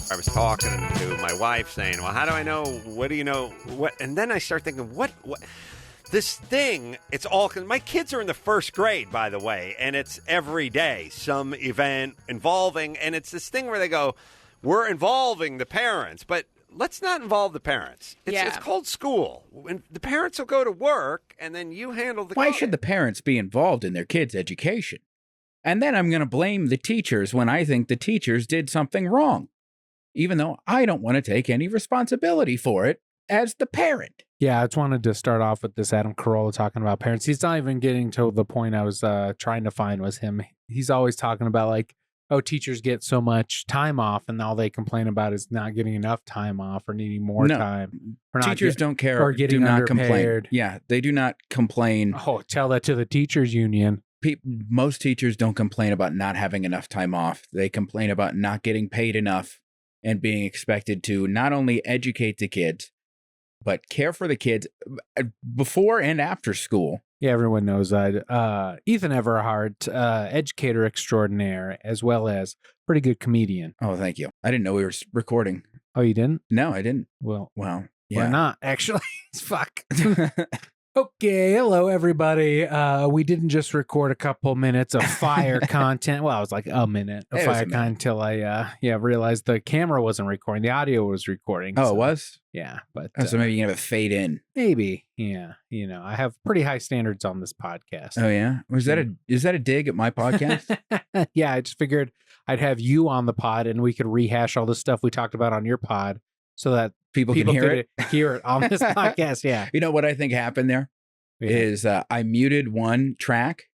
I was talking to my wife saying, well, how do I know? What do you know? What? And then I start thinking, what? This thing, it's all, my kids are in the first grade, by the way, and it's every day, some event involving, and it's this thing where they go, we're involving the parents, but let's not involve the parents. It's called school. And the parents will go to work, and then you handle the... Why should the parents be involved in their kids' education? And then I'm going to blame the teachers when I think the teachers did something wrong, even though I don't want to take any responsibility for it as the parent. Yeah, I just wanted to start off with this Adam Carolla talking about parents. He's not even getting to the point I was trying to find was him. He's always talking about like, oh, teachers get so much time off and all they complain about is not getting enough time off or needing more time. Or teachers don't care or getting do not underpaid. Complain. Yeah, they do not complain. Oh, tell that to the teachers union. Most teachers don't complain about not having enough time off. They complain about not getting paid enough and being expected to not only educate the kids, but care for the kids before and after school. Yeah, everyone knows that. Ethan Everhart, educator extraordinaire, as well as pretty good comedian. Oh, thank you. I didn't know we were recording. Oh, you didn't? No, I didn't. Well, yeah. We're not, actually. Fuck. Okay, hello, everybody. We didn't just record a couple minutes of fire content. Well, it was like a minute of fire content until I realized the camera wasn't recording. The audio was recording. Oh, so, it was? Yeah. But so maybe you can have a fade in. Maybe. Yeah. You know, I have pretty high standards on this podcast. Oh, yeah? Is that a dig at my podcast? Yeah, I just figured I'd have you on the pod and we could rehash all the stuff we talked about on your pod so that people can hear it on this podcast. Yeah. You know what I think happened there is I muted one track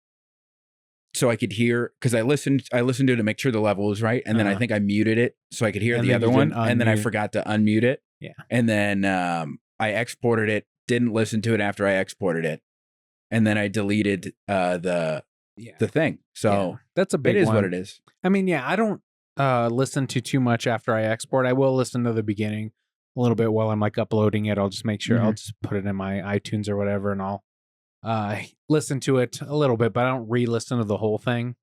so I could hear, because I listened to it to make sure the level was right, and then I think I muted it so I could hear the other one, and then I forgot to unmute it. Yeah. And then I exported it, didn't listen to it after I exported it, and then I deleted the thing. So that's a big one. It is one. what it is. I mean, yeah, I don't listen to too much after I export. I will listen to the beginning a little bit while I'm like uploading it. I'll just make sure I'll just put it in my iTunes or whatever, and I'll listen to it a little bit, but I don't re-listen to the whole thing.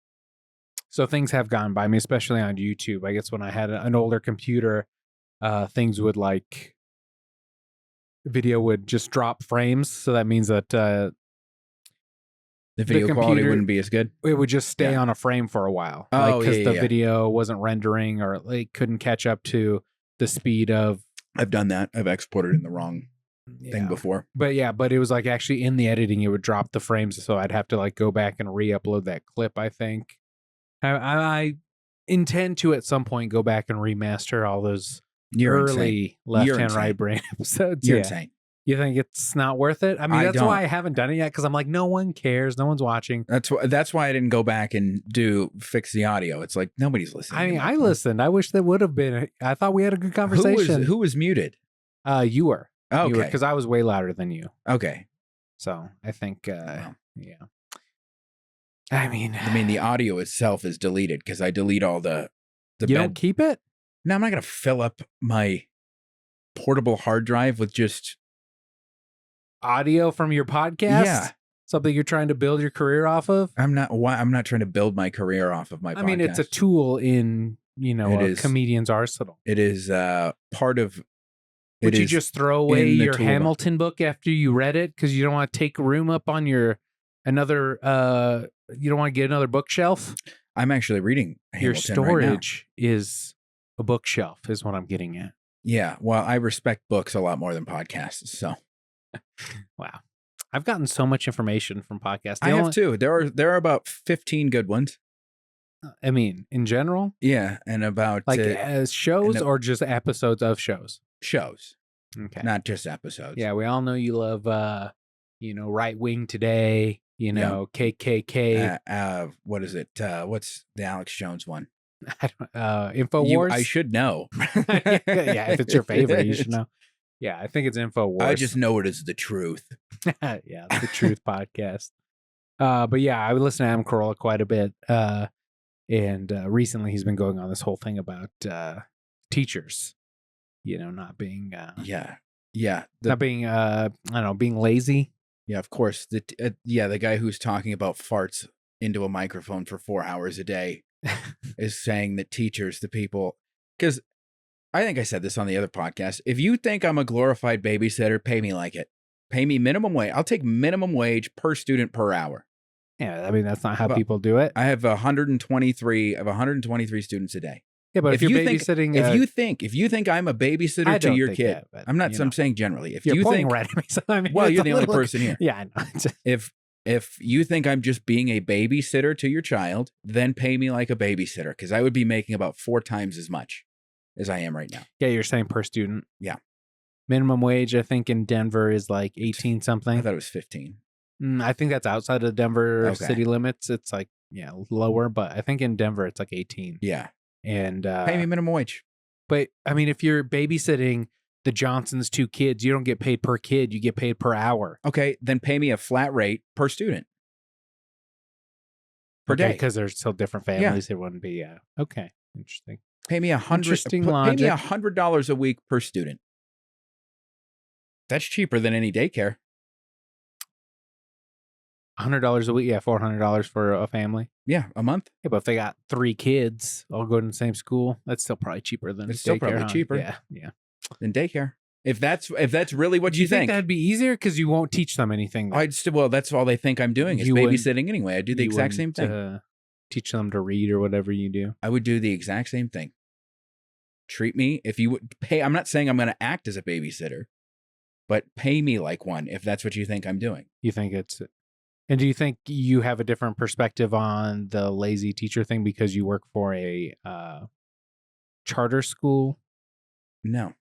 So things have gone by me, especially on YouTube. I guess when I had an older computer, things would like video would just drop frames. So that means that the video quality wouldn't be as good. It would just stay on a frame for a while. Oh, because the video wasn't rendering or it couldn't catch up to the speed of. I've done that. I've exported in the wrong thing before. But it was like actually in the editing, it would drop the frames. So I'd have to like go back and re-upload that clip, I think. I intend to at some point go back and remaster all those early left-hand right brain episodes. You're insane. You think it's not worth it? I mean, that's why I haven't done it yet, because I'm like, no one cares. No one's watching. That's why I didn't go back and fix the audio. It's like nobody's listening. I mean, I listened. I wish there would have been. I thought we had a good conversation. Who was muted? You were. Okay. Because I was way louder than you. Okay. So I think, wow. yeah. I mean, the audio itself is deleted because I delete all the You don't keep it? No, I'm not going to fill up my portable hard drive with just audio from your podcast. Yeah. Something you're trying to build your career off of. I'm not trying to build my career off of my podcast. I mean, it's a tool in, a comedian's arsenal. It is part of. Would you just throw away your Hamilton book after you read it because you don't want to take room up on you don't want to get another bookshelf? I'm actually reading Hamilton. Your storage is a bookshelf is what I'm getting at. Yeah. Well, I respect books a lot more than podcasts. So. Wow. I've gotten so much information from podcasts. I have too. There are about 15 good ones. I mean, in general? Yeah. And about like as shows or just episodes of shows? Shows. Okay. Not just episodes. Yeah. We all know you love, Right Wing Today, KKK. What is it? What's the Alex Jones one? InfoWars? I should know. Yeah. If it's your favorite, you should know. Yeah, I think it's InfoWars. I just know it is the truth. Yeah, the Truth podcast. But yeah, I would listen to Adam Carolla quite a bit. And recently he's been going on this whole thing about teachers, not being... not being, being lazy. Yeah, of course. The guy who's talking about farts into a microphone for 4 hours a day is saying that teachers, the people... Because I think I said this on the other podcast. If you think I'm a glorified babysitter, pay me like it. Pay me minimum wage. I'll take minimum wage per student per hour. Yeah, I mean, that's not how But people do it. I have 123. I have 123 students a day. Yeah, but if you're think, babysitting, if you think I'm a babysitter I to don't your think kid, that, but, I'm not. you know. I'm saying generally. If you're you pointing think, right at me, so I mean, well, it's you're a the only little- person here. Yeah, I know. If you think I'm just being a babysitter to your child, then pay me like a babysitter because I would be making about 4 times as much as I am right now. Yeah, you're saying per student. Yeah. Minimum wage, I think in Denver is like 18 I something. thought it was 15. I think that's outside of Denver Okay. city limits. It's like, lower, but I think in Denver it's like 18. Yeah. And Pay me minimum wage. but I mean, if you're babysitting the Johnsons' 2 kids, you don't get paid per kid, you get paid per hour. Okay, then pay me a flat rate per student. Per day. Because they're still different families. It wouldn't be, okay. Interesting. Pay me Interesting Pay me logic. $100 a week per student. That's cheaper than any daycare. $100 a week. Yeah, $400 for a family. Yeah, a month. Yeah, but if they got 3 kids all going to the same school, that's still probably cheaper than It's still daycare, probably huh? cheaper. Yeah. Than daycare. If that's really what Do you think think. that'd be easier because you won't teach them anything? I'd still, well, that's all they think I'm doing is You wouldn't- babysitting anyway. I do the You exact same wouldn't, thing. Teach them to read or whatever you do. I would do the exact same thing. Treat me if you would pay. I'm not saying I'm going to act as a babysitter, but pay me like one if that's what you think I'm doing. You think it's, and do you think you have a different perspective on the lazy teacher thing because you work for a charter school? No.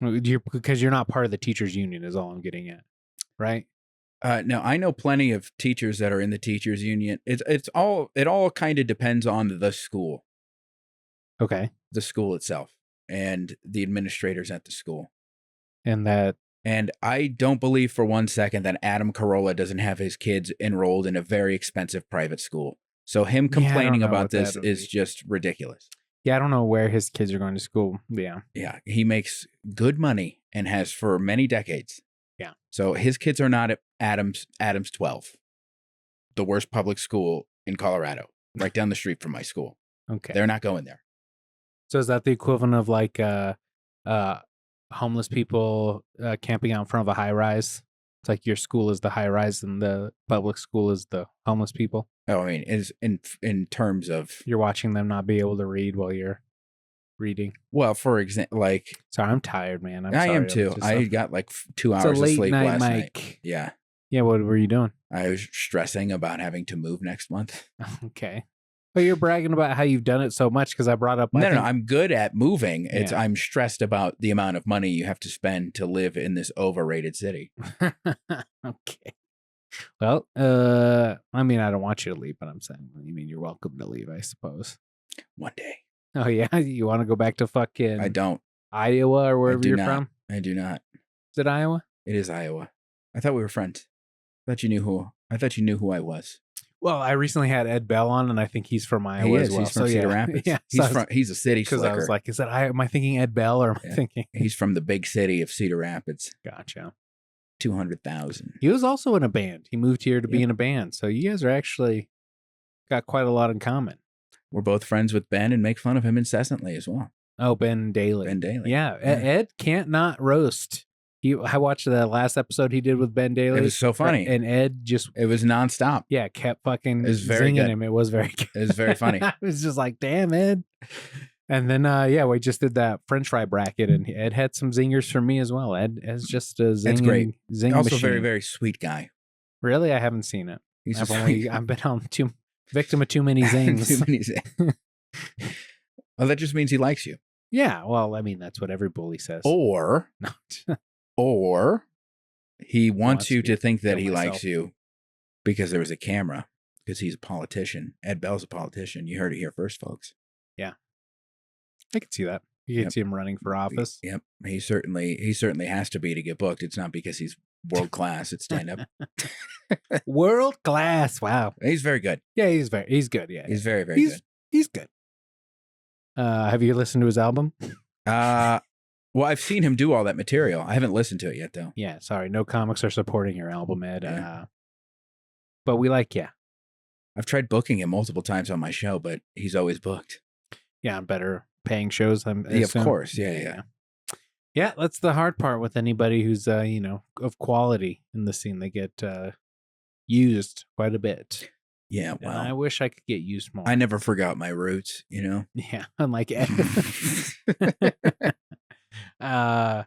Because you're not part of the teachers union is all I'm getting at, right? No, I know plenty of teachers that are in the teachers union. It all kind of depends on the school, Okay. the school itself, and the administrators at the school. And that, And I don't believe for one second that Adam Carolla doesn't have his kids enrolled in a very expensive private school. So him Yeah, I don't complaining know about what this that would is be. just ridiculous. I don't know where his kids are going to school. Yeah. Yeah, he makes good money and has for many decades. Yeah. So his kids are not at Adams 12, the worst public school in Colorado, right down the street from my school. Okay. They're not going there. So is that the equivalent of like homeless people camping out in front of a high rise? It's like your school is the high rise and the public school is the homeless people. Oh, I mean, is in terms of, You're watching them not be able to read while you're reading. well, for example, like Sorry, I'm tired, man. I'm I sorry. am too. I got like 2 it's a hours of late sleep night, last night. Mike. Yeah. Yeah, what were you doing? I was stressing about having to move next month. Okay. But you're bragging about how you've done it so much because I brought up. No, I'm good at moving. Yeah. I'm stressed about the amount of money you have to spend to live in this overrated city. Okay. Well, I mean, I don't want you to leave, but I'm saying, you mean you're welcome to leave, I suppose. One day. Oh yeah, you want to go back to fucking I don't. Iowa or wherever do you're not. from? I do not. Is it Iowa? It is Iowa. I thought we were friends. I thought you knew who I was. Well, I recently had Ed Bell on, and I think he's from Iowa as well. He's from Cedar Rapids. Yeah, He's a city because slicker. I was like, am I thinking Ed Bell or am I Yeah. thinking? He's from the big city of Cedar Rapids. Gotcha. 200,000. He was also in a band. He moved here to be in a band, so you guys are actually got quite a lot in common. We're both friends with Ben and make fun of him incessantly as well. Oh, Ben Daly. Ben Daly. Yeah, Yeah. Ed can't not roast. I watched the last episode he did with Ben Daly. It was so funny. And Ed just It was nonstop. kept fucking It was very zinging good. him. It was very good. It was very funny. I was just like, damn, Ed. And then, we just did that French fry bracket, and Ed had some zingers for me as well. Ed is just a zing. That's great. Zing Also machine. very, very sweet guy. Really, I haven't seen it. He's I've a only sweet I've been on victim of too many zings. Too many zings. Well, that just means he likes you. Yeah, well, I mean that's what every bully says. Or he wants you to think that kill he myself. likes you because there was a camera, because he's a politician. Ed Bell's a politician. You heard it here first, folks. I can see that. You can Yep. see him running for office. Yep. He certainly has to be to get booked. It's not because he's world class at stand up. World class. Wow. He's very good. Yeah, he's good. Yeah, He's very, very good. He's good. Have you listened to his album? Well, I've seen him do all that material. I haven't listened to it yet, though. Yeah, sorry, no comics are supporting your album, Ed. Yeah. But we like you. I've tried booking him multiple times on my show, but he's always booked. Yeah, on better paying shows. Of assume. course. Yeah. Yeah, that's the hard part with anybody who's of quality in the scene. They get used quite a bit. Yeah, And I wish I could get used more. I never forgot my roots, you know? Yeah, unlike Ed. Yeah.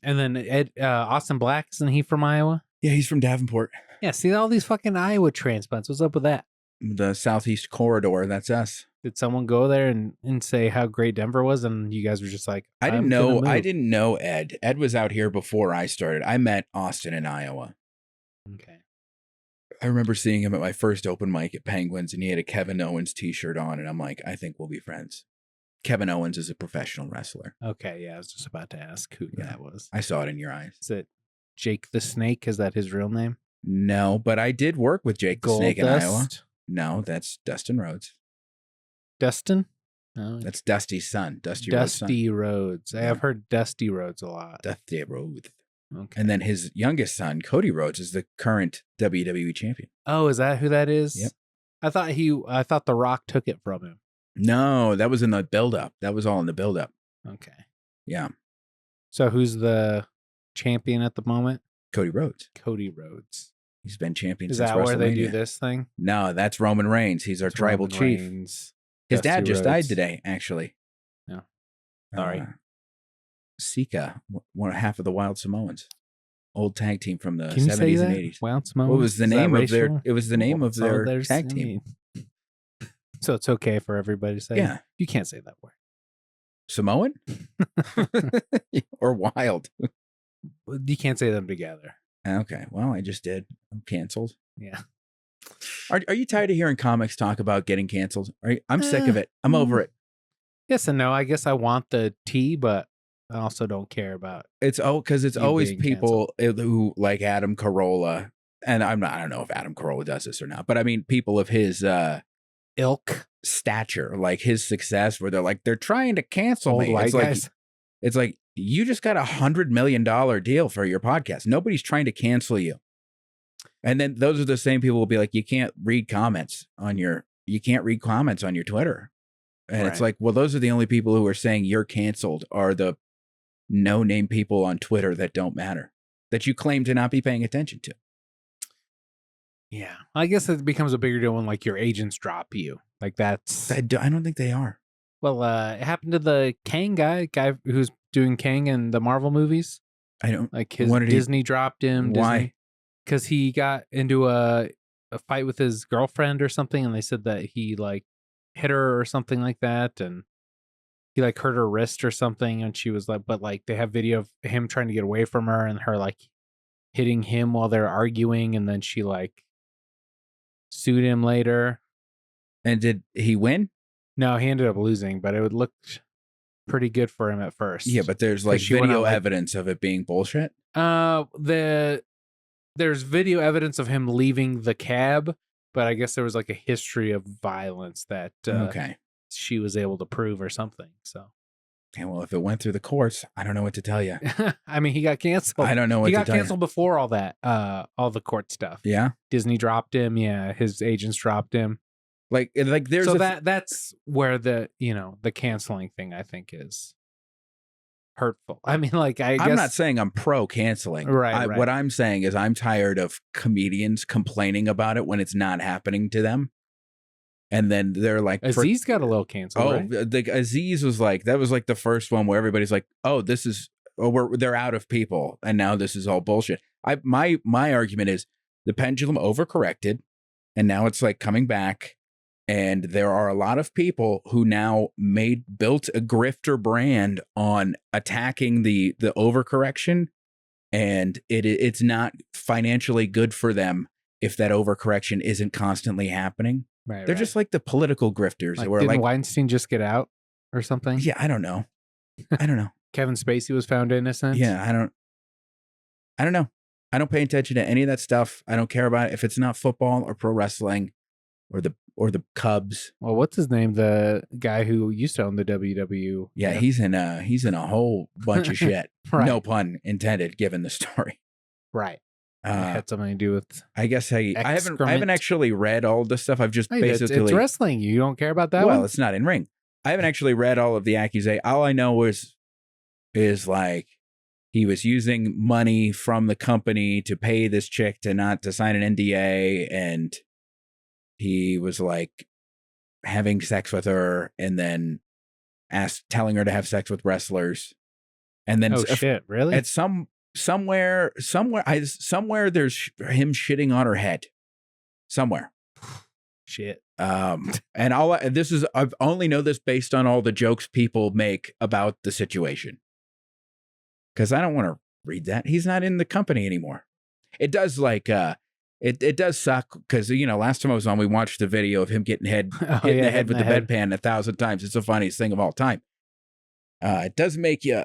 And then Ed Austin Black, isn't he from Iowa? Yeah, he's from Davenport. Yeah, see all these fucking Iowa transplants. What's up with that? The Southeast Corridor, that's us. Did someone go there and say how great Denver was, and you guys were just like, I didn't know Ed. Ed was out here before I started. I met Austin in Iowa. Okay. I remember seeing him at my first open mic at Penguins, and he had a Kevin Owens t-shirt on, and I'm like, I think we'll be friends. Kevin Owens is a professional wrestler. Okay, yeah, I was just about to ask who that was. I saw it in your eyes. Is it Jake the Snake? Is that his real name? No, but I did work with Jake the Snake in Iowa. No, that's Dustin Rhodes. Dustin? No. That's Dusty's son. Dusty Rhodes. I have heard Dusty Rhodes a lot. Dusty Rhodes. Okay. And then his youngest son, Cody Rhodes, is the current WWE champion. Oh, is that who that is? Yep. I thought The Rock took it from him. No, that was in the build-up. That was all in the build-up. Okay. Yeah. So who's the champion at the moment? Cody Rhodes. Cody Rhodes. He's been champion Is since that where they WrestleMania. do this thing? No, that's Roman Reigns. He's our tribal Roman chief. Reigns, His Dusty dad just Rhodes. died today, actually. Yeah. Sorry. Sika, one half of the Wild Samoans. Old tag team from the Can you 70s say and that? 80s. Wild Smoke? What was the name of their it was the name of their tag team. So it's okay for everybody to say? Yeah. You can't say that word. Samoan? Or wild? You can't say them together. Okay. Well, I just did. I'm canceled. Yeah. Are you tired of hearing comics talk about getting canceled? I'm sick of it. I'm over it. Yes and no. I guess I want the tea, but I also don't care about because it's you always being people who like Adam Carolla, and I don't know if Adam Carolla does this or not, but I mean people of his ilk stature, like his success, where they're trying to cancel old me. white guys. It's like you just got $100 million deal for your podcast. Nobody's trying to cancel you. And then those are the same people who will be like, you can't read comments on your Twitter. And It's like, well, those are the only people who are saying you're canceled are the no-name people on Twitter that don't matter, that you claim to not be paying attention to. Yeah. I guess it becomes a bigger deal when like your agents drop you. Like that's I don't think they are. Well, it happened to the Kang guy who's doing Kang in the Marvel movies. I don't like his Disney dropped him. Why? Because he got into a fight with his girlfriend or something, and they said that he like hit her or something like that, and he like hurt her wrist or something, and she was like, but like they have video of him trying to get away from her and her like hitting him while they're arguing, and then she like sued him later. And did he win? No, he ended up losing, but it looked pretty good for him at first. Yeah, but there's like video evidence of it being bullshit. There's video evidence of him leaving the cab, but I guess there was like a history of violence that she was able to prove or something. So, okay, well, if it went through the courts, I don't know what to tell you. I mean, he got canceled. I don't know what to tell you. He got canceled before all that, all the court stuff. Yeah, Disney dropped him. Yeah, his agents dropped him. Like there's so that's where the canceling thing I think is hurtful. I mean, like I'm not saying I'm pro canceling. Right. What I'm saying is I'm tired of comedians complaining about it when it's not happening to them. And then they're like, Aziz got a little canceled. Oh, right? Aziz was like, that was like the first one where everybody's like, oh, they're out of people. And now this is all bullshit. My argument is the pendulum overcorrected and now it's like coming back. And there are a lot of people who now built a grifter brand on attacking the overcorrection, and it's not financially good for them if that overcorrection isn't constantly happening. Right, They're just like the political grifters. Didn't Weinstein just get out or something? Yeah, I don't know. Kevin Spacey was found innocent. Yeah, I don't know. I don't pay attention to any of that stuff. I don't care about it if it's not football or pro wrestling or the Cubs. Well, what's his name? The guy who used to own the WW. Yeah, he's in a whole bunch of shit. Right. No pun intended, given the story. Right. It had something to do with. I guess I haven't actually read all this stuff. I've just basically it's wrestling. You don't care about that. Well, one? it's not in ring. I haven't actually read all of the accusation. All I know is like he was using money from the company to pay this chick to sign an NDA, and he was like having sex with her and then telling her to have sex with wrestlers. And then shit, really? At somewhere there's him shitting on her head. Somewhere. Shit. And I've only know this based on all the jokes people make about the situation. Because I don't want to read that. He's not in the company anymore. It does it does suck because, last time I was on, we watched the video of him getting hit in the head with the bedpan 1,000 times. It's the funniest thing of all time. It does make you.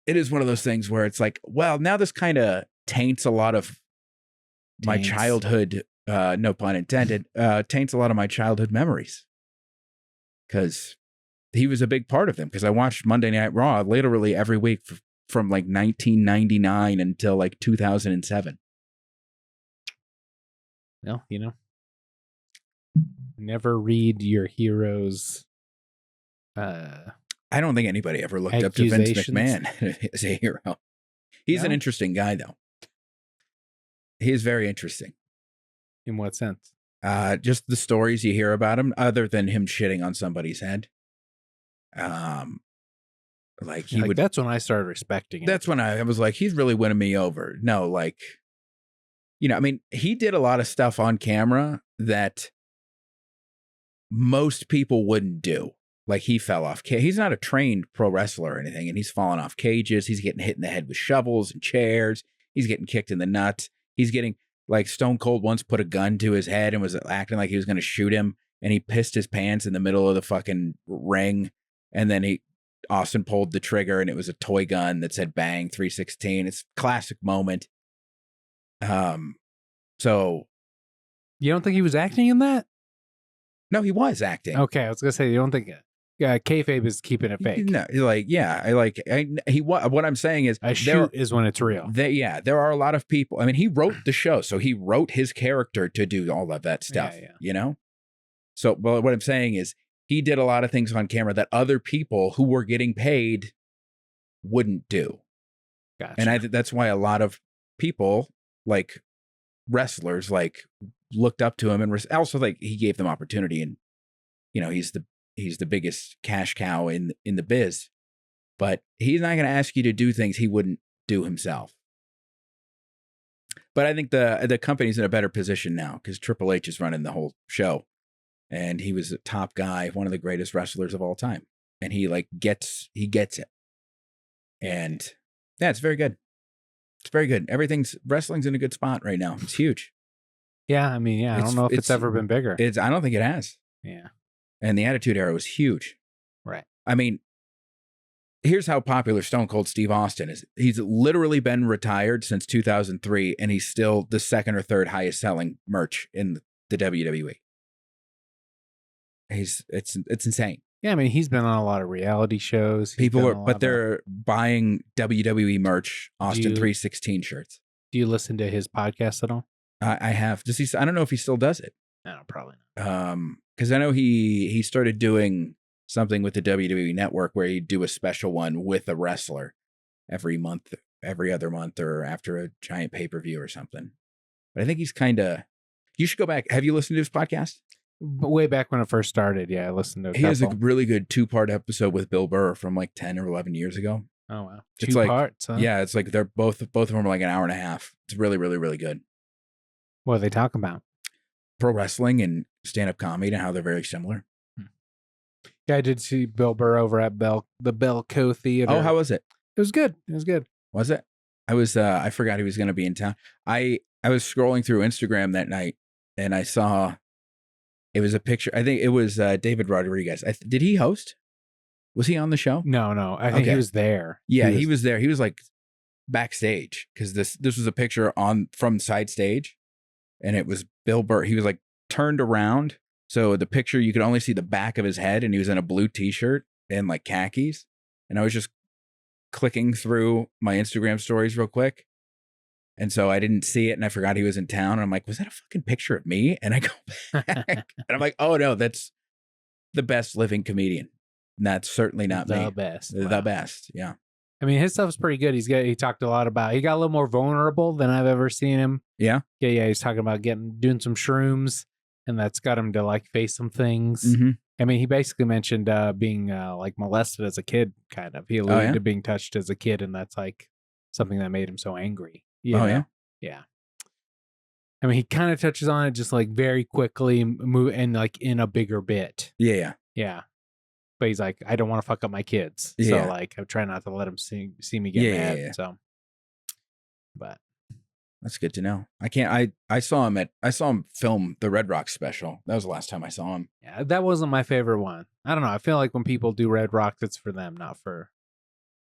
It is one of those things where it's like, well, now this kind of taints a lot of my childhood. No pun intended. Taints a lot of my childhood memories because he was a big part of them. Because I watched Monday Night Raw literally every week from like 1999 until like 2007. Well, never read your heroes. I don't think anybody ever looked up to Vince McMahon as a hero. He's an interesting guy, though. He is very interesting. In what sense? Just the stories you hear about him, other than him shitting on somebody's head. That's when I started respecting him. That's when I was like, he's really winning me over. No, he did a lot of stuff on camera that most people wouldn't do. Like he fell off. He's not a trained pro wrestler or anything, and he's falling off cages. He's getting hit in the head with shovels and chairs. He's getting kicked in the nuts. He's getting, like, Stone Cold once put a gun to his head and was acting like he was going to shoot him, and he pissed his pants in the middle of the fucking ring, and then Austin pulled the trigger, and it was a toy gun that said "Bang 316." It's a classic moment. So you don't think he was acting in that? No, he was acting. Okay, I was gonna say you don't think kayfabe is keeping it fake. No, what I'm saying is a shoot is when it's real. There are a lot of people. I mean, he wrote the show, so he wrote his character to do all of that stuff. Yeah. So, but what I'm saying is he did a lot of things on camera that other people who were getting paid wouldn't do. Gotcha. And that's why a lot of people, like wrestlers, looked up to him, and also he gave them opportunity, and he's the biggest cash cow in the biz, but he's not going to ask you to do things he wouldn't do himself. But I think the company's in a better position now because Triple H is running the whole show, and he was a top guy, one of the greatest wrestlers of all time, and he gets it, and yeah, it's very good. It's very good. Wrestling's in a good spot right now. It's huge. Yeah, I mean, I don't know if it's ever been bigger. I don't think it has. Yeah. And the Attitude Era was huge. Right. I mean, here's how popular Stone Cold Steve Austin is. He's literally been retired since 2003, and he's still the second or third highest selling merch in the WWE. It's insane. Yeah, I mean, he's been on a lot of reality shows. They're buying WWE merch, Austin 316 shirts. Do you listen to his podcast at all? I have. I don't know if he still does it. No, probably not. Because I know he started doing something with the WWE Network where he'd do a special one with a wrestler every other month, or after a giant pay-per-view or something. But I think he's you should go back. Have you listened to his podcast? Way back when it first started, yeah, I listened to it. He has a really good 2-part episode with Bill Burr from 10 or 11 years ago. Oh, wow. It's 2 parts, huh? Yeah, it's they're both of them are an hour and a half. It's really, really, really good. What do they talk about? Pro wrestling and stand-up comedy and how they're very similar. Yeah, I did see Bill Burr over at the Belco Theater. Oh, how was it? It was good. It was good. Was it? I forgot he was going to be in town. I was scrolling through Instagram that night, and I saw it was a picture. I think it was David Rodriguez. Did he host? Was he on the show? No. I think he was there. Yeah, he was there. He was backstage because this was a picture from side stage. And it was Bill Burr. He was turned around. So the picture, you could only see the back of his head, and he was in a blue t-shirt and khakis. And I was just clicking through my Instagram stories real quick. And so I didn't see it, and I forgot he was in town. And I'm like, was that a fucking picture of me? And I go back and I'm like, oh no, that's the best living comedian. And that's certainly not me. The best. The Wow. best. Yeah. I mean, his stuff's pretty good. He talked a lot about, he got a little more vulnerable than I've ever seen him. Yeah. Yeah. He's talking about doing some shrooms, and that's got him to like face some things. Mm-hmm. I mean, he basically mentioned being like molested as a kid, kind of. He alluded to being touched as a kid, and that's like something that made him so angry. Yeah. Yeah. I mean, he kind of touches on it just like very quickly, and like in a bigger bit. Yeah. Yeah. But he's like, I don't want to fuck up my kids. Yeah. So like, I'm trying not to let him see me get mad. Yeah. So, but that's good to know. I saw him film the Red Rock special. That was the last time I saw him. yeah, that wasn't my favorite one. I don't know. I feel like when people do Red Rock, it's for them, not for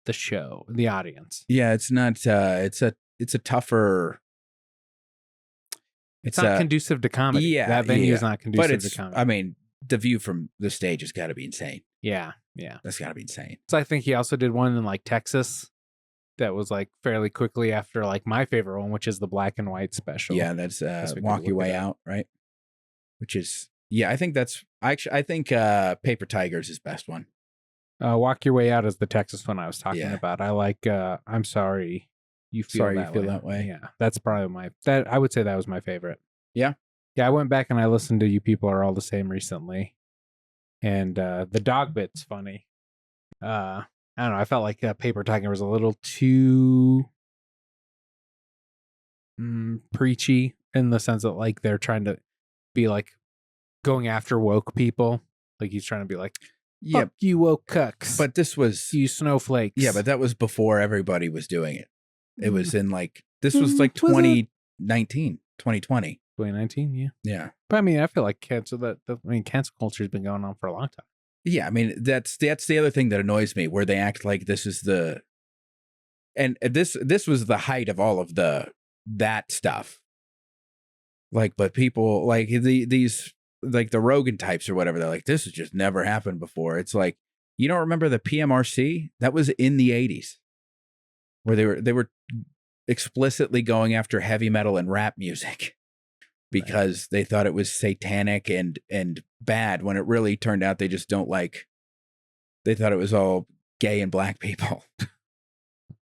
the show, the audience. Yeah, it's not. It's a tougher. It's not conducive to comedy. Yeah, that venue is not conducive to comedy. I mean, the view from the stage has got to be insane. Yeah. That's got to be insane. So I think he also did one in like Texas that was like fairly quickly after like my favorite one, which is the Black and White special. Yeah, that's Walk Your Way Out, right? Which is I think that's I think Paper Tiger's his best one. Walk Your Way Out is the Texas one I was talking about. I like I'm Sorry You Feel That Way. Yeah, that's probably I would say that was my favorite. Yeah. Yeah, I went back and I listened to You People Are All the Same recently. And the dog bit's funny. I don't know. I felt like Paper Tiger was a little too preachy in the sense that like they're trying to be like going after woke people. Like he's trying to be like, fuck you woke cucks. But this was you snowflakes. Yeah, but that was before everybody was doing it. It was in like this was like 2019, 2020. 2019, yeah. Yeah. But I mean, I feel like cancel culture has been going on for a long time. Yeah, I mean, that's the other thing that annoys me, where they act like this is this was the height of all of that stuff. Like, but people like these like the Rogan types or whatever, they're like, this has just never happened before. It's like, you don't remember the PMRC? That was in the 80s, where they were explicitly going after heavy metal and rap music. Because they thought it was satanic and bad, when it really turned out they just don't like. They thought it was all gay and black people,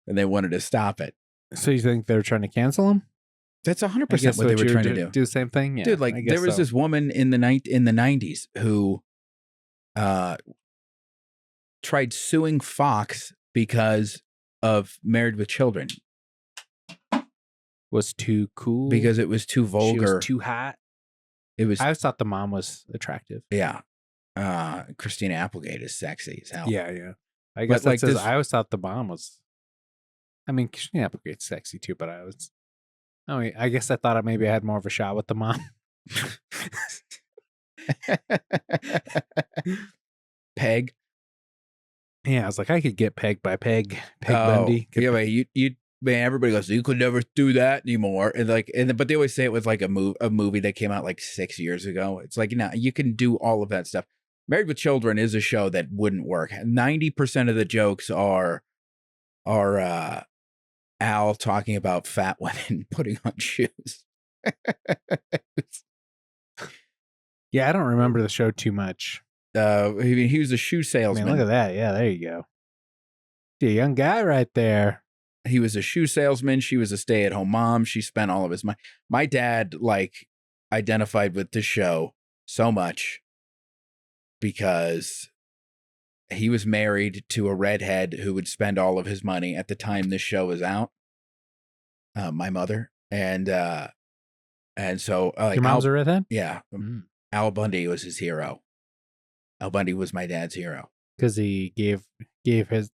and they wanted to stop it. So you think they're trying to cancel him? That's 100% what they were trying to do. Do the same thing, yeah. Dude. Like there was this woman in the 90s who tried suing Fox because of Married with Children. Was too cool because it was too vulgar. She was too hot. It was. I always thought the mom was attractive. Yeah, Christina Applegate is sexy as hell. Yeah. I guess like this, I always thought the mom was. I mean, Christina Applegate's sexy too, but I guess I thought maybe I had more of a shot with the mom. Peg. Yeah, I was like, I could get pegged by Peg Bundy. Yeah, but you. Man, everybody goes, you could never do that anymore. And but they always say it was like a movie that came out like 6 years ago. It's like, you can do all of that stuff. Married with Children is a show that wouldn't work. 90% of the jokes are Al talking about fat women putting on shoes. Yeah, I don't remember the show too much. He was a shoe salesman. I mean, look at that. Yeah, there you go. The young guy right there. He was a shoe salesman. She was a stay-at-home mom. She spent all of his money. My dad identified with this show so much because he was married to a redhead who would spend all of his money at the time this show was out. My mother and so your mom's a redhead? Yeah, Al Bundy was his hero. Al Bundy was my dad's hero because he gave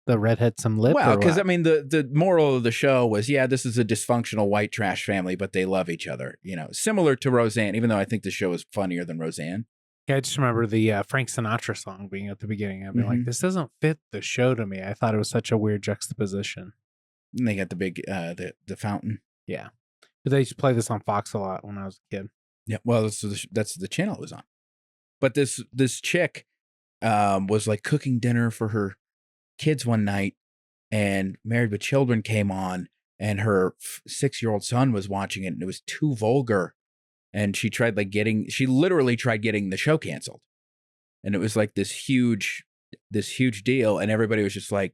the redhead some lip. Well, because I mean, the moral of the show was, this is a dysfunctional white trash family, but they love each other. Similar to Roseanne, even though I think the show is funnier than Roseanne. Yeah, I just remember the Frank Sinatra song being at the beginning. I'd be like, this doesn't fit the show to me. I thought it was such a weird juxtaposition. And they got the big the fountain. Yeah, but they used to play this on Fox a lot when I was a kid. Yeah, well, that's the channel it was on. But this chick was like cooking dinner for her kids one night, and Married with Children came on, and her 6-year-old son was watching it, and it was too vulgar, and she literally tried getting the show canceled. and it was like this huge deal, and everybody was just like,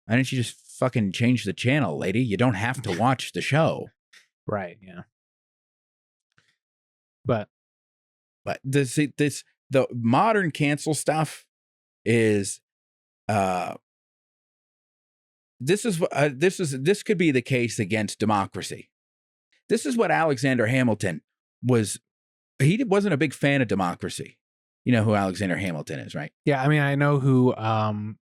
why didn't you just fucking change the channel, lady? You don't have to watch the show. Right, yeah. But the modern cancel stuff is this could be the case against democracy. This is what Alexander Hamilton was. He wasn't a big fan of democracy. You know who Alexander Hamilton is, right? yeah, I mean, I know who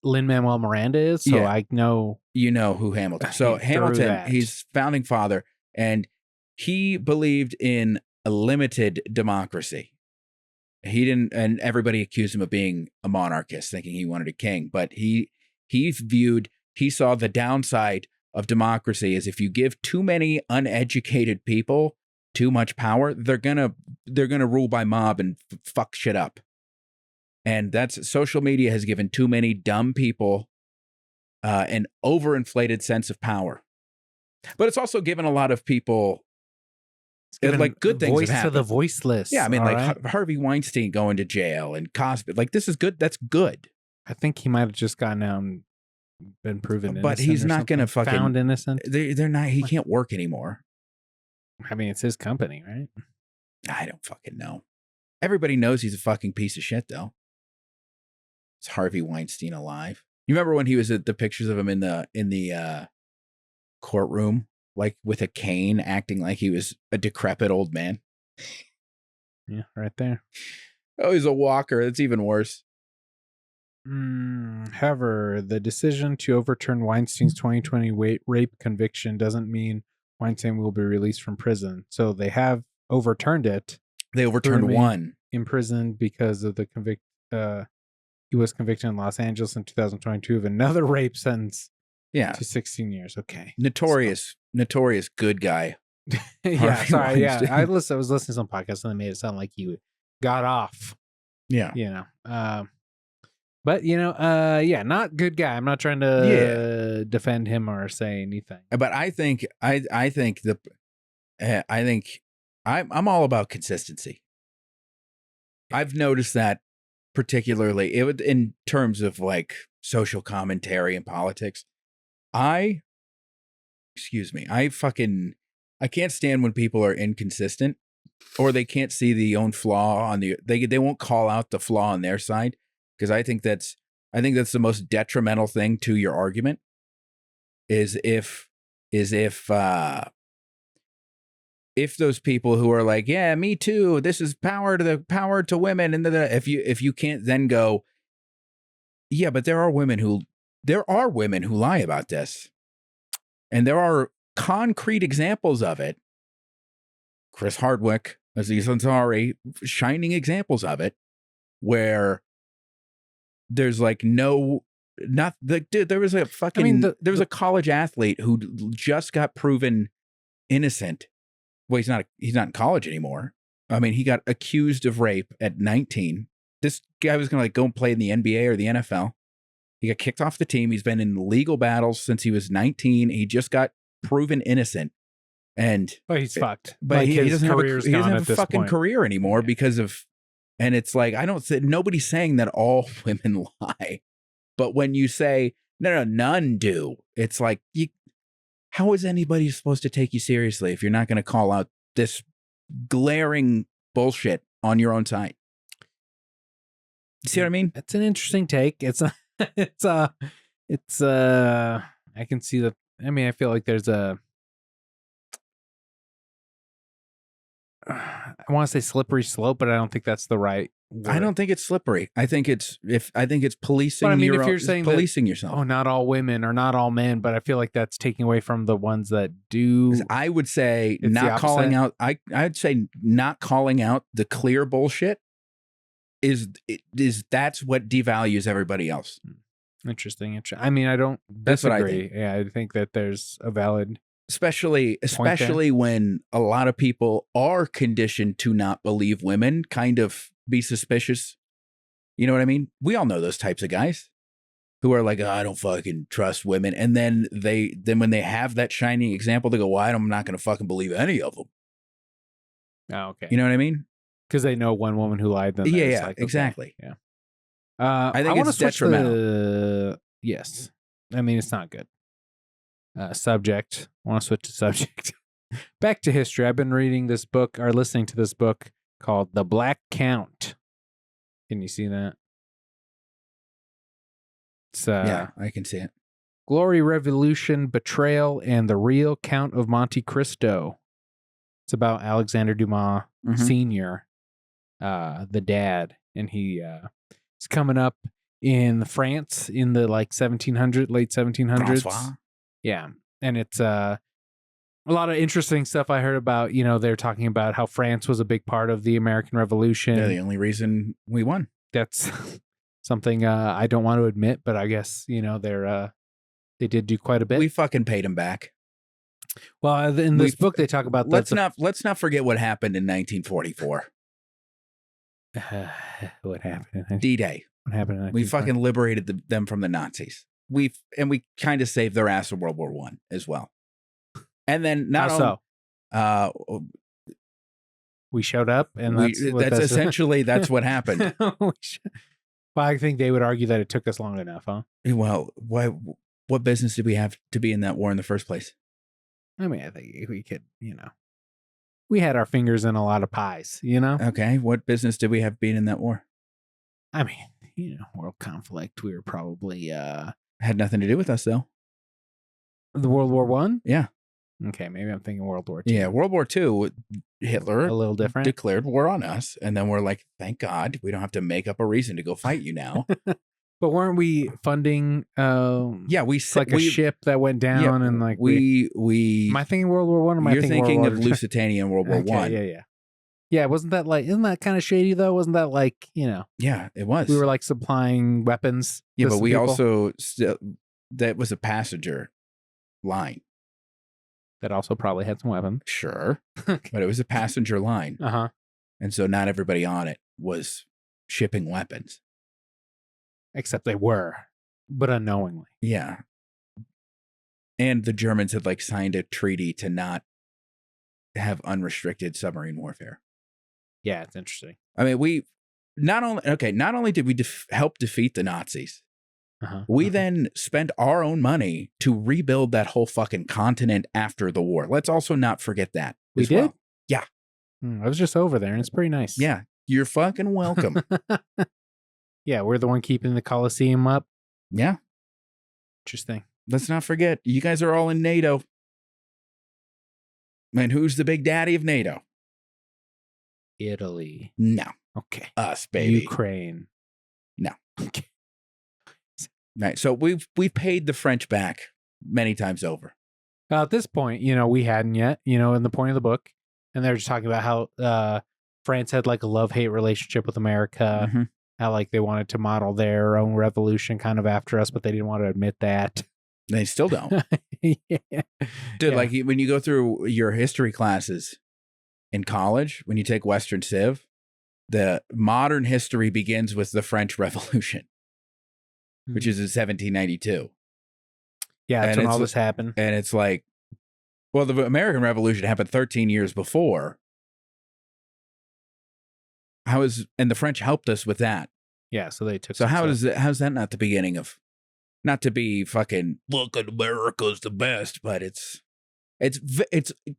Lin-Manuel Miranda is, so Yeah. I know. You know who Hamilton. So Hamilton, he's founding father, and he believed in a limited democracy. He didn't, and everybody accused him of being a monarchist, thinking he wanted a king. But he saw the downside of democracy is if you give too many uneducated people too much power, they're gonna rule by mob and fuck shit up. And that's social media has given too many dumb people an overinflated sense of power. But it's also given a lot of people like good things voice have to happened. the voiceless. Yeah, I mean, like right? Harvey Weinstein going to jail and Cosby. Like, this is good. That's good. I think he might have just gotten been proven innocent. But he's or not going to something. fucking found innocent. They're not. He can't work anymore. I mean, it's his company, right? I don't fucking know. Everybody knows he's a fucking piece of shit, though. Is Harvey Weinstein alive? You remember when he was at the pictures of him in the courtroom, like with a cane, acting like he was a decrepit old man? Yeah, right there. Oh, he's a walker. That's even worse. However, the decision to overturn Weinstein's 2020 rape conviction doesn't mean Weinstein will be released from prison. So they have overturned it. They overturned one. Imprisoned because of the he was convicted in Los Angeles in 2022 of another rape sentence. Yeah, to 16 years. Okay, notorious good guy. Yeah, Harvey sorry. Weinstein. Yeah, I was listening to some podcasts and they made it sound like he got off. Yeah, you know. But yeah, not good guy. I'm not trying to defend him or say anything. But I think I'm all about consistency. I've noticed that particularly in terms of like social commentary and politics. I can't stand when people are inconsistent or they can't see the own flaw on they won't call out the flaw on their side, because I think that's the most detrimental thing to your argument is if those people who are like, yeah, me too, this is power to women, and if you can't then go, yeah, but there are women who lie about this, and there are concrete examples of it. Chris Hardwick, Aziz Ansari, shining examples of it, where there's like dude, there was a fucking there was a college athlete who just got proven innocent. Well, he's not in college anymore. I mean, he got accused of rape at 19. This guy was going to like go and play in the NBA or the NFL. He got kicked off the team. He's been in legal battles since he was 19. He just got proven innocent. But he's fucked. But like he doesn't have a fucking point. career anymore because of, and it's like, nobody's saying that all women lie. But when you say, no, none do, it's like, how is anybody supposed to take you seriously if you're not going to call out this glaring bullshit on your own side? You see what I mean? It's an interesting take. I can see that. I mean, I feel like there's I want to say slippery slope, but I don't think that's the right word. I don't think it's slippery. I think it's policing. But I mean, if own, you're saying policing yourself. Oh, not all women or not all men, but I feel like that's taking away from the ones that do. I would say It's not calling out. I'd say not calling out the clear bullshit is that's what devalues everybody else. Interesting. I mean, I don't disagree. That's what I think. Yeah, I think that there's a valid. Especially when a lot of people are conditioned to not believe women, kind of be suspicious. You know what I mean? We all know those types of guys who are like, oh, I don't fucking trust women. And then when they have that shining example, they go, well, I'm not going to fucking believe any of them. Oh, okay. You know what I mean? Because they know one woman who lied. Then Yeah, there's yeah, like, okay, exactly. Yeah. I think wanna it's switch detrimental. yes. I mean, it's not good. Subject. I want to switch to subject. Back to history. I've been reading this book or listening to this book called The Black Count. Can you see that? It's Yeah, I can see it. Glory, Revolution, Betrayal, and the Real Count of Monte Cristo. It's about Alexander Dumas Sr., the dad, and he's coming up in France in the like 1700s, late 1700s. Francois. Yeah, and it's a lot of interesting stuff I heard about. You know, they're talking about how France was a big part of the American Revolution. They're the only reason we won. That's something I don't want to admit, but I guess they did do quite a bit. We fucking paid them back. Well, in this book, they talk about let's not forget what happened in 1944. What happened? D-Day. What happened? We fucking liberated them from the Nazis. We kind of saved their ass in World War I as well. And then we showed up, and that's essentially that's what happened. Well, I think they would argue that it took us long enough, huh? Well, what business did we have to be in that war in the first place? I mean, I think we could, we had our fingers in a lot of pies, Okay, what business did we have being in that war? I mean, world conflict. We were probably had nothing to do with us though. The World War I? Yeah. Okay, maybe I'm thinking World War II. Yeah, World War II, Hitler a little different declared war on us, and then we're like, thank God, we don't have to make up a reason to go fight you now. But weren't we funding? Yeah, we like a ship that went down, and like we. Am I thinking World War I? You're thinking of Lusitania in World War I. Yeah. Wasn't that isn't that kind of shady though? Wasn't that like Yeah, it was. We were like supplying weapons. Yeah, but we also that was a passenger line. That also probably had some weapons. Sure, but it was a passenger line. And so not everybody on it was shipping weapons. Except they were, but unknowingly. Yeah. And the Germans had like signed a treaty to not have unrestricted submarine warfare. Yeah, it's interesting. I mean, we not only did we help defeat the Nazis, we then spent our own money to rebuild that whole fucking continent after the war. Let's also not forget that. We did? Well. Yeah. I was just over there, and it's pretty nice. Yeah. You're fucking welcome. Yeah, we're the one keeping the Colosseum up. Yeah. Interesting. Let's not forget, you guys are all in NATO. And who's the big daddy of NATO? Italy. No. Okay. Us, baby. Ukraine. No. Okay. Right. So we've paid the French back many times over. At this point, we hadn't yet, in the point of the book. And they're just talking about how France had like a love-hate relationship with America. How like they wanted to model their own revolution kind of after us, but they didn't want to admit that. They still don't. Yeah. Dude, like when you go through your history classes in college, when you take Western Civ, the modern history begins with the French Revolution, which is in 1792. Yeah, that's when all this happened. And it's like, well, the American Revolution happened 13 years before. And the French helped us with that. Yeah, so they took. So how's that not the beginning of, not to be fucking look at America's the best, but it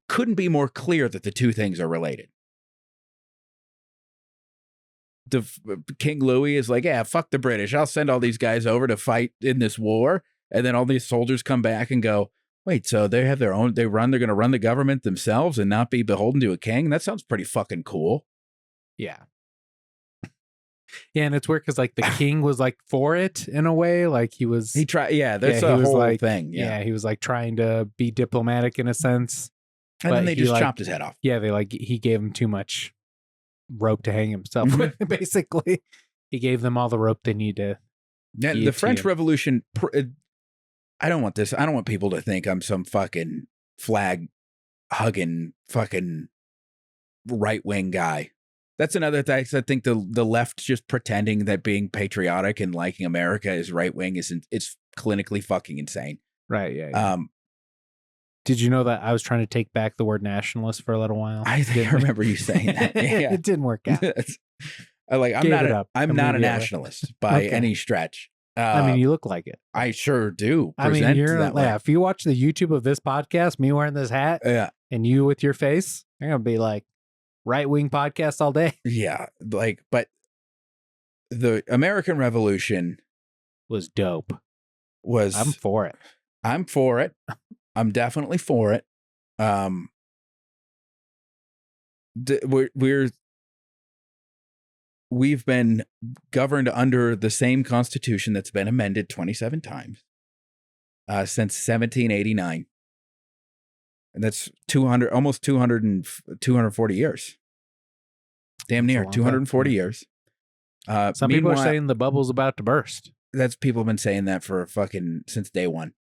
couldn't be more clear that the two things are related. King Louis is like, yeah, fuck the British. I'll send all these guys over to fight in this war, and then all these soldiers come back and go, wait, so they have their own. They're going to run the government themselves and not be beholden to a king. That sounds pretty fucking cool. Yeah. Yeah, and it's weird because like the king was like for it in a way, like he tried. Yeah, that's a whole like, thing. Yeah, he was like trying to be diplomatic in a sense, and then they just chopped his head off. Yeah, he gave him too much rope to hang himself with. Basically, he gave them all the rope they need to. Yeah, the French Revolution. I don't want this. I don't want people to think I'm some fucking flag hugging fucking right wing guy. That's another thing. I think the left just pretending that being patriotic and liking America is right wing it's clinically fucking insane. Right. Yeah. Did you know that I was trying to take back the word nationalist for a little while? I think I remember you saying that. Yeah. It didn't work out. I'm Gave not it up I'm not a immediately. nationalist by Okay. any stretch. I mean, you look like it. I sure do. I mean, Present you're that way. if you watch the YouTube of this podcast, me wearing this hat Yeah. and you with your face, you're gonna be like right-wing podcast all day. Yeah. Like, but the American Revolution Was dope. was. I'm for it. I'm for it. I'm definitely for it. We've been governed under the same constitution that's been amended 27 times since 1789. And that's 200, almost 240 years. Damn That's a near long 240 time. years. Some people are meanwhile, saying the bubble's about to burst. that's people have been saying that for fucking since day one.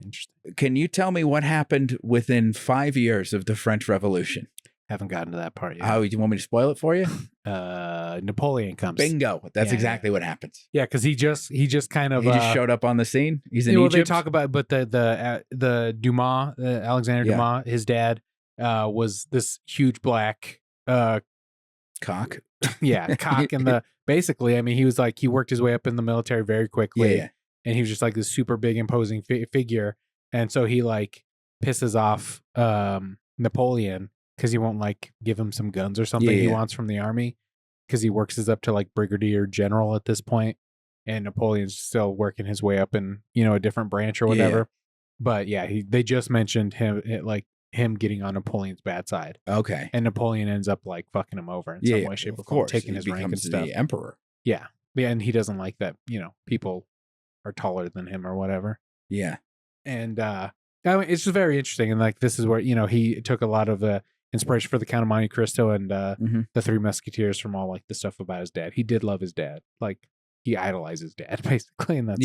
Interesting. Can you tell me what happened within 5 years of the French Revolution? Haven't gotten to that part yet. How do you want me to spoil it for you? Napoleon comes. Bingo. That's Yeah, exactly what happens. Yeah, because he just kind of He just showed up on the scene. He's in well, Egypt. they talk about, but the Dumas, Alexander Yeah. Dumas, his dad was this huge black Cock. yeah, cock in the basically. I mean, he was like he worked his way up in the military very quickly, Yeah. and he was just like this super big, imposing figure, and so he like pisses off Napoleon because he won't like give him some guns or something he Yeah. wants from the army because he works his up to like brigadier general at this point, and Napoleon's still working his way up in a different branch or whatever. Yeah. But yeah, they just mentioned him getting on Napoleon's bad side. Okay. And Napoleon ends up like fucking him over in some way, shape, of or form, course. taking He his rank and becomes stuff. the emperor. Yeah. Yeah. And he doesn't like that, people are taller than him or whatever. Yeah. And I mean, it's just very interesting. And like, this is where, he took a lot of the inspiration for the Count of Monte Cristo and the Three Musketeers from all like the stuff about his dad. He did love his dad. Like, he idolized his dad, basically. And that's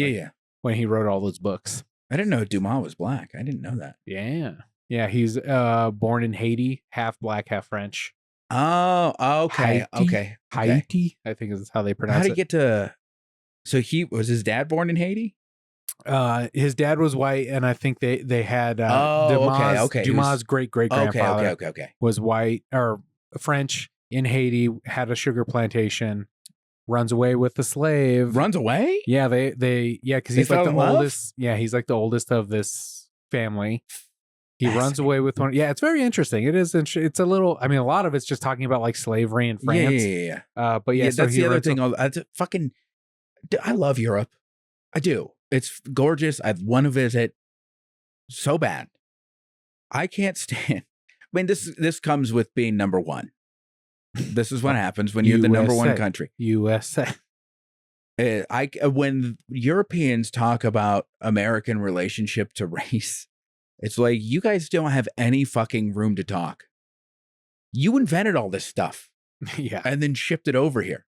when he wrote all those books. I didn't know Dumas was black. I didn't know that. Yeah. Yeah. He's born in Haiti, half black, half French. Oh, okay. Haiti? Okay. Haiti, I think is how they pronounce How it. did he get to? So was his dad born in Haiti? His dad was white, and I think they had Dumas. Dumas' great grandfather Okay. was white or French in Haiti, had a sugar plantation, runs away with the slave. Runs away? Yeah, because he's like the oldest. Yeah, he's like the oldest of this family. He runs away with one. Yeah, it's very interesting. It is. It's a little. I mean, a lot of it's just talking about like slavery in France. Yeah. But yeah, so that's the other thing. I love Europe. I do. It's gorgeous. I want to visit so bad. I can't stand. I mean, this comes with being number one. This is what happens when you're the number one country. USA. When Europeans talk about American relationship to race, it's like, you guys don't have any fucking room to talk. You invented all this stuff. Yeah. And then shipped it over here.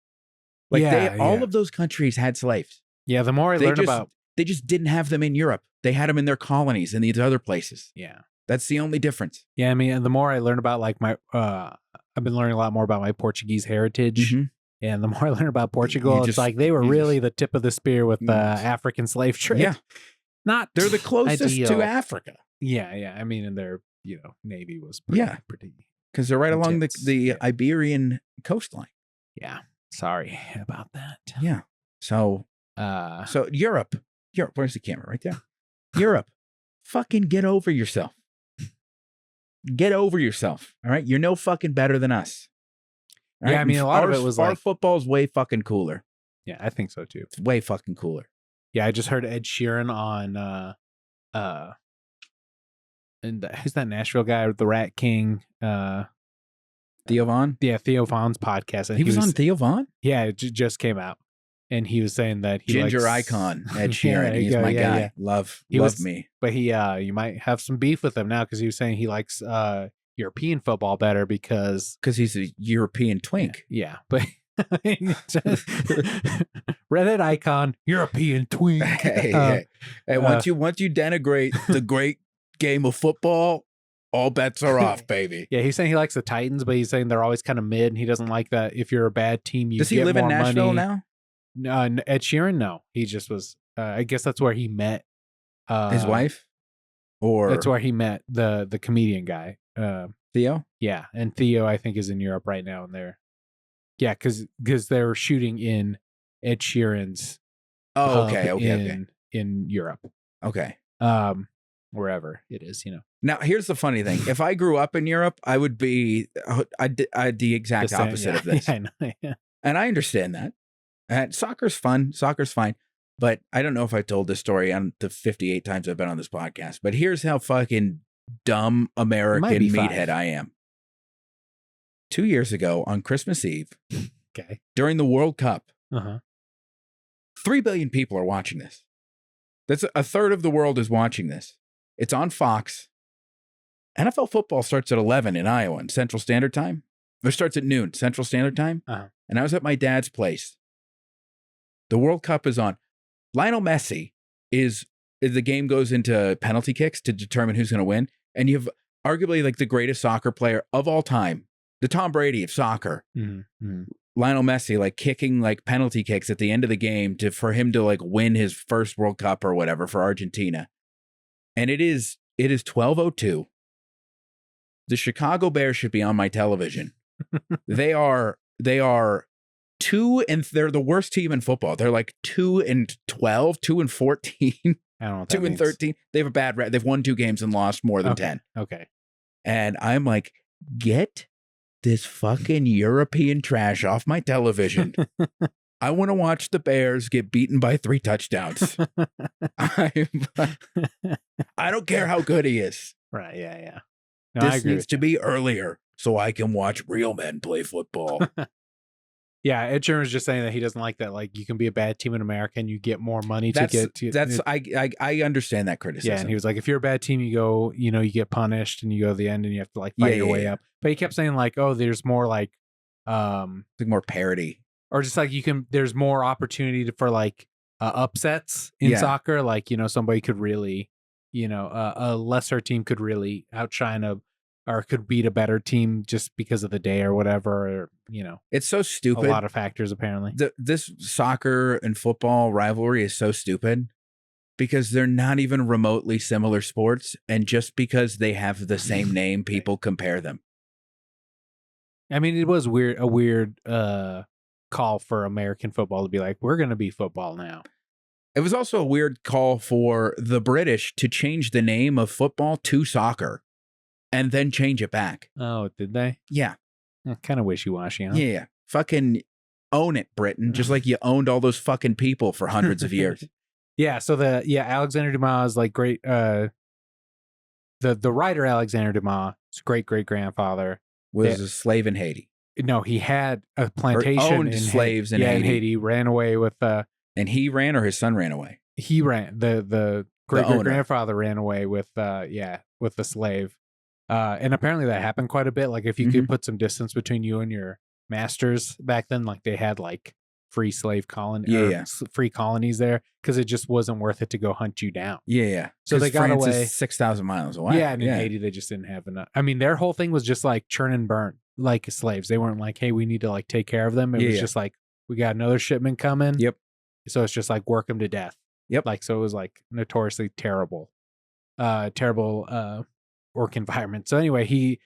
Like all of those countries had slaves. Yeah. The more I learn about. They just didn't have them in Europe. They had them in their colonies in these other places. Yeah. That's the only difference. Yeah. I mean, the more I learn about like I've been learning a lot more about my Portuguese heritage. And the more I learn about Portugal, it's like they were really the tip of the spear with the African slave trade. Yeah. They're the closest to Africa. Yeah. Yeah. I mean, and their, Navy was pretty. Because they're right along the Iberian coastline. Yeah. Sorry about that. Yeah. So Europe, where's the camera? Right there. Europe, fucking get over yourself. Get over yourself. All right. You're no fucking better than us. Right? Yeah. I mean, a lot of it was our like football's way fucking cooler. Yeah, I think so too. It's way fucking cooler. Yeah. I just heard Ed Sheeran on, and who's that Nashville guy, the Rat King, Theo Von? Yeah, Theo Von's podcast. And he was on Theo Von? Yeah, it just came out. And he was saying that he Ginger likes, icon, Ed Sheeran. He's my guy. Yeah. Love me. But you might have some beef with him now because he was saying he likes European football better because he's a European twink. Yeah, but Reddit icon, European twink. Hey, once you denigrate the great game of football, all bets are off, baby. Yeah, he's saying he likes the Titans, but he's saying they're always kind of mid, and he doesn't like that. If you're a bad team, you does he live in Nashville now? No, Ed Sheeran, no. He just was. I guess that's where he met his wife. Or That's where he met the comedian guy. Theo? Yeah, and Theo I think is in Europe right now, and because they're shooting in Ed Sheeran's Oh, pub okay. in Europe, Okay. wherever it is, Now, here's the funny thing. If I grew up in Europe, I would be I'd the exact opposite of this. Yeah, I know. Yeah. And I understand that. And soccer's fun. Soccer's fine. But I don't know if I told this story on the 58 times I've been on this podcast. But here's how fucking dumb American be meathead 5. I am. 2 years ago on Christmas Eve, Okay. during the World Cup, Uh-huh. 3 billion people are watching this. That's a third of the world is watching this. It's on Fox. NFL football starts at 11 in Iowa in Central Standard Time. It starts at noon Central Standard Time. Uh-huh. And I was at my dad's place. The World Cup is on. Lionel Messi is the game goes into penalty kicks to determine who's going to win. And you have arguably like the greatest soccer player of all time, the Tom Brady of soccer. Mm-hmm. Lionel Messi like kicking like penalty kicks at the end of the game for him to like win his first World Cup or whatever for Argentina. And it is 12:02. The Chicago Bears should be on my television. They are 2 and they're the worst team in football. They're like 2-12, 2-14, I don't know what that 2-13. They have a bad they've won 2 games and lost more than 10. Okay. And I'm like, get this fucking European trash off my television. I want to watch the Bears get beaten by 3 touchdowns. I don't care how good he is. Right. Yeah. No, I This agree needs to be earlier so I can watch real men play football. Yeah, Ed Sheeran was just saying that he doesn't like that. Like, you can be a bad team in America and you get more money to get to. I understand that criticism. Yeah, and he was like, if you're a bad team, you go, you get punished and you go to the end and you have to like fight your way up. But he kept saying like, oh, there's more like more parity, or just like there's more opportunity for like upsets in soccer. Like, somebody could really, a lesser team could really outshine or could beat a better team just because of the day or whatever, or, it's so stupid. A lot of factors, apparently. This soccer and football rivalry is so stupid because they're not even remotely similar sports. And just because they have the same name, people compare them. I mean, it was a weird call for American football to be like, we're going to be football now. It was also a weird call for the British to change the name of football to soccer. And then change it back. Oh, did they? Yeah. Kind of wishy-washy, huh? Yeah. Fucking own it, Britain. Just like you owned all those fucking people for hundreds of years. Yeah. So Alexander Dumas is like great. The writer Alexander Dumas' great-great-grandfather was a slave in Haiti. No, he had a plantation. Owned slaves in Haiti. In Haiti. Ran away with. And he ran, or his son ran away? He ran. The great-great-grandfather ran away with the slave. And apparently that happened quite a bit. Like, if you could put some distance between you and your masters back then, like they had like free slave free colonies there, because it just wasn't worth it to go hunt you down. Yeah. So they got France away. Is 6,000 miles away. Yeah, and in Haiti they just didn't have enough. I mean, their whole thing was just like churn and burn, like slaves. They weren't like, hey, we need to like take care of them. It was just like, we got another shipment coming. Yep. So it's just like work them to death. Yep. Like, so it was like notoriously terrible work environment. So anyway, he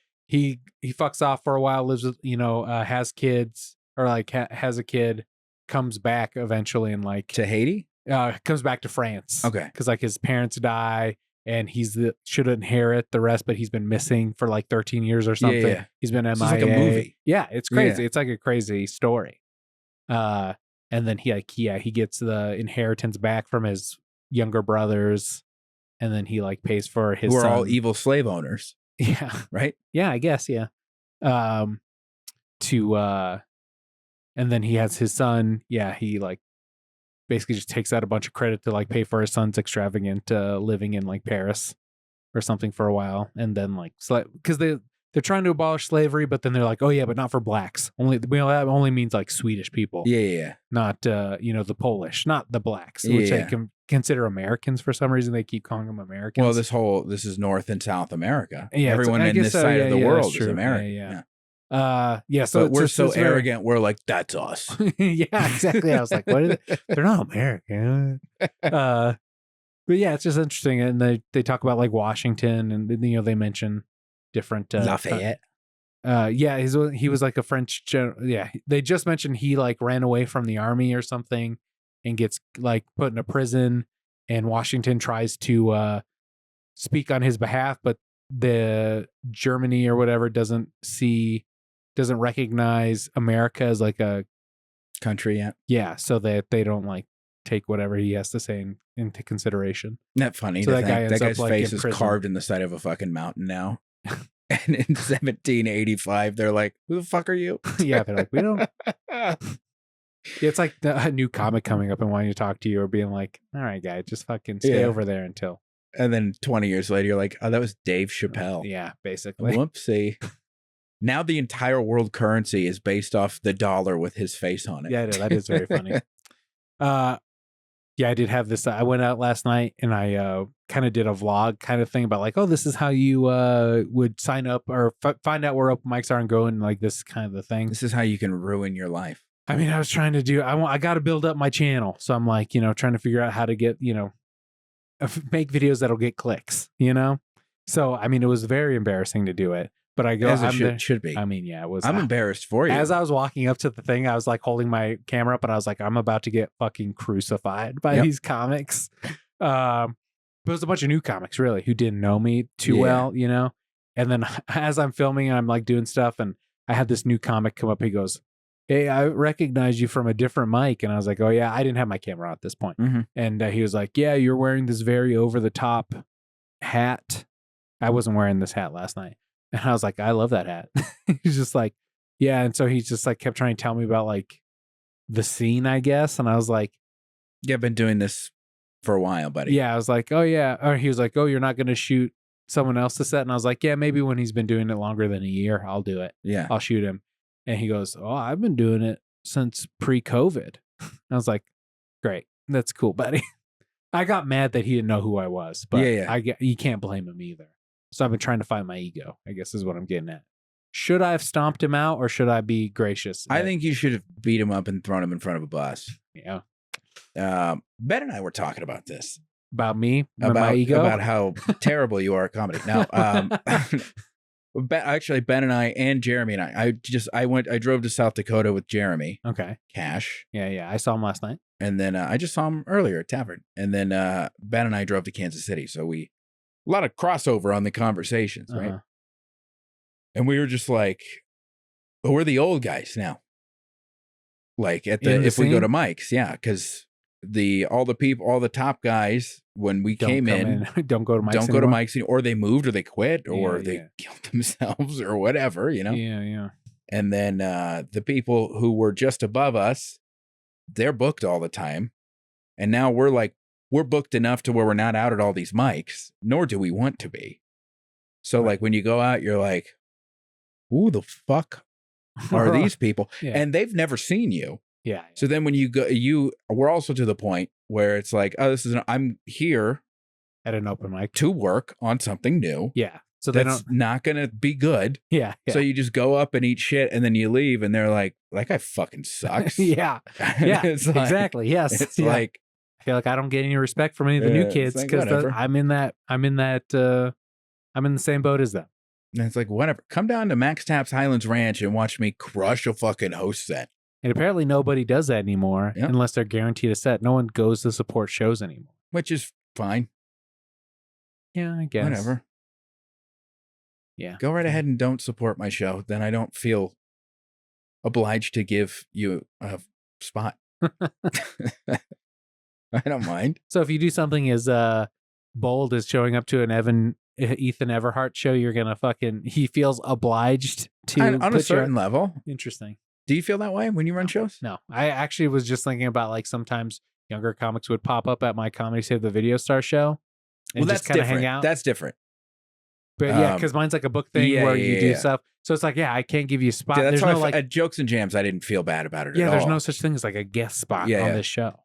fucks off for a while, lives with, has kids, or like has a kid, comes back eventually, and like to Haiti, comes back to France. Okay. Because like his parents die and should inherit the rest, but he's been missing for like 13 years or something. Yeah. He's been MIA. It's like a movie. Yeah, it's crazy. Yeah. It's like a crazy story. And then he gets the inheritance back from his younger brothers. And then he like pays for his. Who are son. all evil slave owners. Yeah. Right. Yeah, I guess. Yeah. And then he has his son. Yeah, he like basically just takes out a bunch of credit to like pay for his son's extravagant living in like Paris or something for a while, and then like because they're trying to abolish slavery, but then they're like, oh yeah, but not for blacks. That only means like Swedish people. Yeah. Not the Polish, not the blacks, which they can consider Americans for some reason. They keep calling them Americans. Well, this is North and South America. Yeah, everyone in this side of the world is American. So we're so arrogant. We're like, that's us. Yeah, exactly. I was like, what is it? They're not American. But yeah, it's just interesting. And they talk about like Washington, and they mention different Lafayette. Yeah, he was like a French general. Yeah, they just mentioned he like ran away from the army or something and gets like put in a prison, and Washington tries to speak on his behalf, but the Germany or whatever doesn't recognize America as like a country. Yeah, so that they don't like take whatever he has to say into consideration. Isn't that funny? So to that guy think ends that up, guy's like, face in is prison. carved in the side of a fucking mountain now. And in 1785, they're like, "Who the fuck are you?" Yeah, they're like, we don't. Yeah, it's like a new comic coming up and wanting to talk to you, or being like, "All right, guy, just fucking stay Yeah. over there until." And then 20 years later, you're like, "Oh, that was Dave Chappelle." Yeah, basically. Whoopsie. Now the entire world currency is based off the dollar with his face on it. Yeah, that is very funny. Yeah, I did have this. I went out last night and I kind of did a vlog kind of thing about like, oh, this is how you would sign up or find out where open mics are and go, and like this kind of the thing. This is how you can ruin your life. I mean, I was trying to do. I got to build up my channel, so I'm like, trying to figure out how to get, make videos that'll get clicks. So I mean, it was very embarrassing to do it. But I go, As it should be. I mean, yeah, it was. I'm embarrassed for you. As I was walking up to the thing, I was like holding my camera up, and I was like, I'm about to get fucking crucified by these comics. But it was a bunch of new comics, really, who didn't know me too well, And then as I'm filming, I'm like doing stuff, and I had this new comic come up. He goes, "Hey, I recognize you from a different mic," and I was like, "Oh yeah, I didn't have my camera on at this point." Mm-hmm. And he was like, "Yeah, you're wearing this very over the top hat. I wasn't wearing this hat last night." And I was like, I love that hat. He's just like, yeah. And so he's just like kept trying to tell me about like the scene, I guess. And I was like, yeah, I've been doing this for a while, buddy. Yeah. I was like, oh yeah. Or he was like, oh, you're not going to shoot someone else to set. And I was like, yeah, maybe when he's been doing it longer than a year, I'll do it. Yeah. I'll shoot him. And he goes, oh, I've been doing it since pre-COVID. I was like, great. That's cool, buddy. I got mad that he didn't know who I was, but you can't blame him either. So I've been trying to find my ego, I guess is what I'm getting at. Should I have stomped him out, or should I be gracious? I think you should have beat him up and thrown him in front of a bus. Yeah. Ben and I were talking about this. About me? About my ego? About how terrible you are at comedy. Now, actually, Ben and I and Jeremy and I drove to South Dakota with Jeremy. Okay. Cash. Yeah. I saw him last night. And then I just saw him earlier at Tavern. And then Ben and I drove to Kansas City. So a lot of crossover on the conversations, right? And we were just like, well, we're the old guys now. Like if we go to Mike's, yeah, because all the top guys when we came in don't go to Mike's. Don't go to Mike's, or they moved, or they quit, or they killed themselves, or whatever, Yeah. And then the people who were just above us, they're booked all the time, and now we're booked enough to where we're not out at all these mics, nor do we want to be. So like when you go out, you're like, who the fuck are these people? And they've never seen you. Yeah. So then when you go, we're also to the point where it's like, oh, I'm here at an open mic to work on something new. Yeah. So that's not going to be good. Yeah. So you just go up and eat shit, and then you leave, and they're like, that guy fucking sucks. Yeah. Exactly. Yes. It's like, I feel like I don't get any respect from any of the new kids because I'm in the same boat as them. And it's like, whatever. Come down to Max Tapp's Highlands Ranch and watch me crush a fucking host set. And apparently nobody does that anymore unless they're guaranteed a set. No one goes to support shows anymore. Which is fine. Yeah, I guess. Whatever. Yeah. Go right ahead and don't support my show. Then I don't feel obliged to give you a spot. I don't mind. So if you do something as bold as showing up to an Ethan Everhart show, you're gonna he feels obliged to on a certain level. Interesting. Do you feel that way when you run shows? No, I actually was just thinking about like sometimes younger comics would pop up at my Comedy Save the Video Star show and just kind of hang out. That's different. But yeah, because mine's like a book thing where you do stuff. So it's like, I can't give you a spot. That's why at Jokes and Jams, I didn't feel bad about it at all. Yeah, there's no such thing as like a guest spot on this show.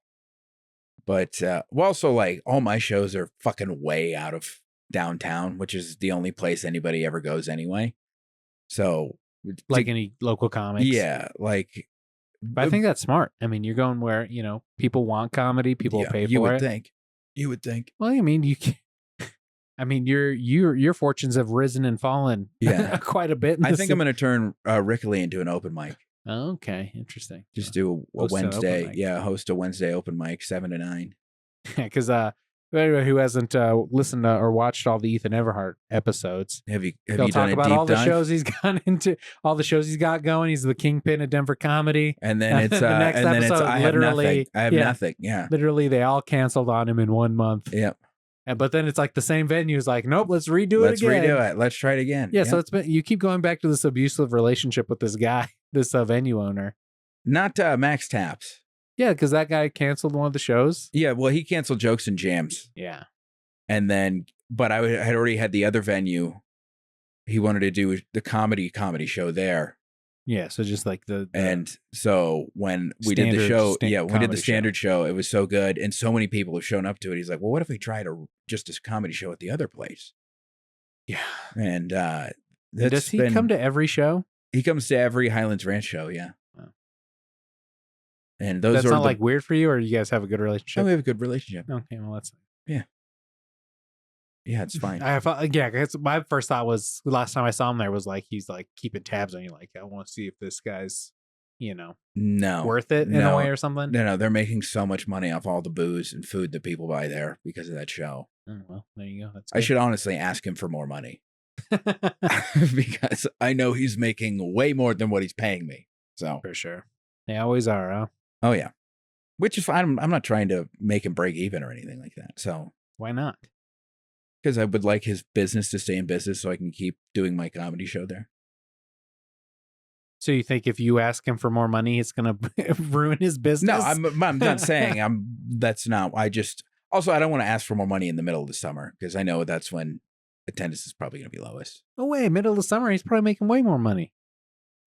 But also like all my shows are fucking way out of downtown, which is the only place anybody ever goes anyway. So like any local comics. Yeah, like. But I think that's smart. I mean, you're going where, people want comedy, people will pay for it. You would think. You would think. Well, I mean, your fortunes have risen and fallen quite a bit. I think I'm going to turn Rickley into an open mic. Okay, interesting. Just do a Wednesday. Yeah, host a Wednesday open mic, 7 to 9. Yeah, because anybody who hasn't listened to or watched all the Ethan Everhart episodes, have you he'll done talk a about deep all the dive? shows he's gone into, all the shows he's got going. He's the kingpin of Denver comedy. And then it's the next episode, I have nothing. I have nothing. Yeah, literally, they all canceled on him in 1 month. Yep. But then it's like the same venue is like, nope, let's redo it again. Let's redo it. Let's try it again. Yeah, so it's been, you keep going back to this abusive relationship with this guy, this venue owner. Not Max Taps. Yeah, because that guy canceled one of the shows. Yeah, well, he canceled Jokes and Jams. Yeah. And then, but I had already had the other venue. He wanted to do the comedy show there. Yeah, so just like and so when we did the show, when we did the standard show, it was so good, and so many people have shown up to it. He's like, "Well, what if we tried just a comedy show at the other place?" Yeah, and does he come to every show? He comes to every Highlands Ranch show. Yeah, and those that's are not like weird for you, or you guys have a good relationship? Oh, we have a good relationship. Okay, well that's yeah, it's fine. Because my first thought was the last time I saw him there was like he's like keeping tabs on you, like I want to see if this guy's worth it in a way or something. No, they're making so much money off all the booze and food that people buy there because of that show. Oh, well, there you go. That's I should honestly ask him for more money because I know he's making way more than what he's paying me. So for sure, they always are. Huh? Oh yeah, which is fine. I'm not trying to make him break even or anything like that. So why not? Because I would like his business to stay in business so I can keep doing my comedy show there. So you think if you ask him for more money, it's going to ruin his business? No, I'm not saying that's not. I don't want to ask for more money in the middle of the summer because I know that's when attendance is probably going to be lowest. No way. Middle of the summer, he's probably making way more money.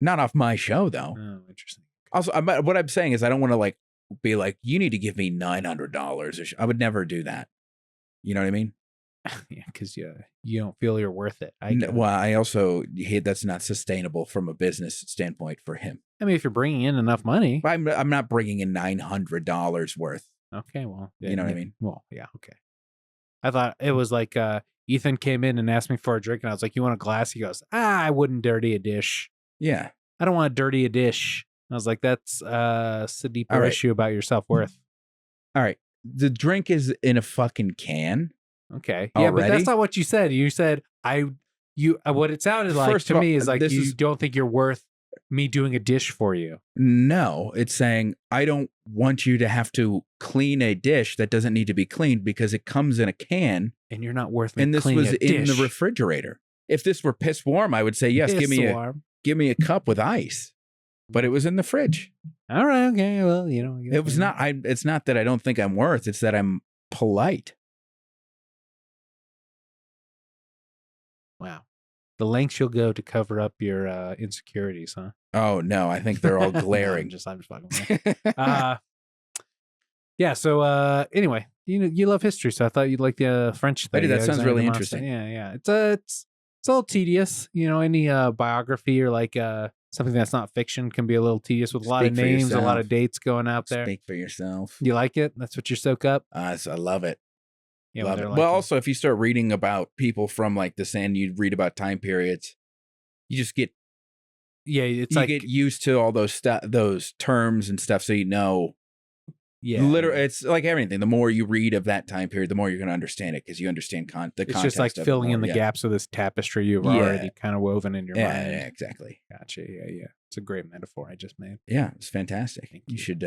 Not off my show, though. Oh, interesting. Also, what I'm saying is I don't want to be like, you need to give me $900. I would never do that. You know what I mean? Yeah, because you don't feel you're worth it. I also hate that's not sustainable from a business standpoint for him. I mean, if you're bringing in enough money, I'm not bringing in $900 worth. Okay, well, you know what I mean. Well, yeah, okay. I thought it was like Ethan came in and asked me for a drink, and I was like, "You want a glass?" He goes, "I wouldn't dirty a dish." Yeah, I don't want to dirty a dish. I was like, "That's a deeper issue about your self-worth." All right, the drink is in a fucking can. Okay. Yeah, but that's not what you said. You said what it sounded like to me is like you don't think you're worth me doing a dish for you. No, it's saying I don't want you to have to clean a dish that doesn't need to be cleaned because it comes in a can and you're not worth me. And this was in the refrigerator. If this were piss warm, I would say yes, give me a cup with ice. But it was in the fridge. All right, okay. Well, it was not it's not that I don't think I'm worth, it's that I'm polite. Wow. The lengths you'll go to cover up your insecurities, huh? Oh, no. I think they're all glaring. I'm just fucking yeah. So anyway, you love history, so I thought you'd like the French thing. That sounds really interesting. Yeah. It's a little tedious. Any biography or like something that's not fiction can be a little tedious with a lot of names, a lot of dates going out there. Speak for yourself. You like it? That's what you soak up? I love it. Yeah, love it. Well, also, if you start reading about people from like this and you read about time periods, you just get you get used to all those terms and stuff, so literally, it's like everything. The more you read of that time period, the more you're going to understand it because you understand the context. It's just like filling in the gaps of this tapestry you've already kind of woven in your mind. Yeah, exactly. Gotcha. Yeah. It's a great metaphor I just made. Yeah, it's fantastic. You should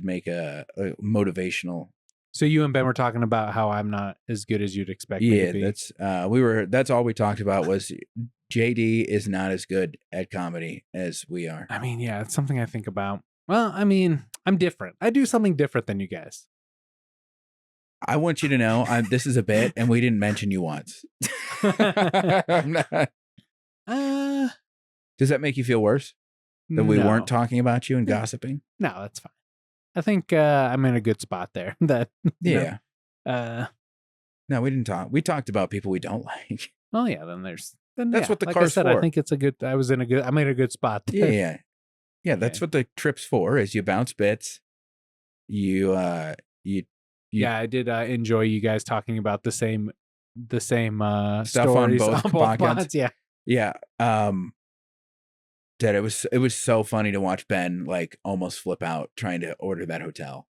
make a motivational. So you and Ben were talking about how I'm not as good as you'd expect me to be. That's all we talked about was JD is not as good at comedy as we are. I mean, yeah, it's something I think about. Well, I mean, I'm different. I do something different than you guys. I want you to know this is a bit and we didn't mention you once. I'm not. Does that make you feel worse? That we weren't talking about you and gossiping? No, that's fine. I think I'm in a good spot there. No, we didn't talk. We talked about people we don't like. Oh yeah, that's what the like car's for. I think it's I'm in a good spot there. Yeah. That's what the trip's for. Is you bounce bits, you I did enjoy you guys talking about the same Stuff on stories both podcasts. pods. Yeah. Yeah. That it was so funny to watch Ben like almost flip out trying to order that hotel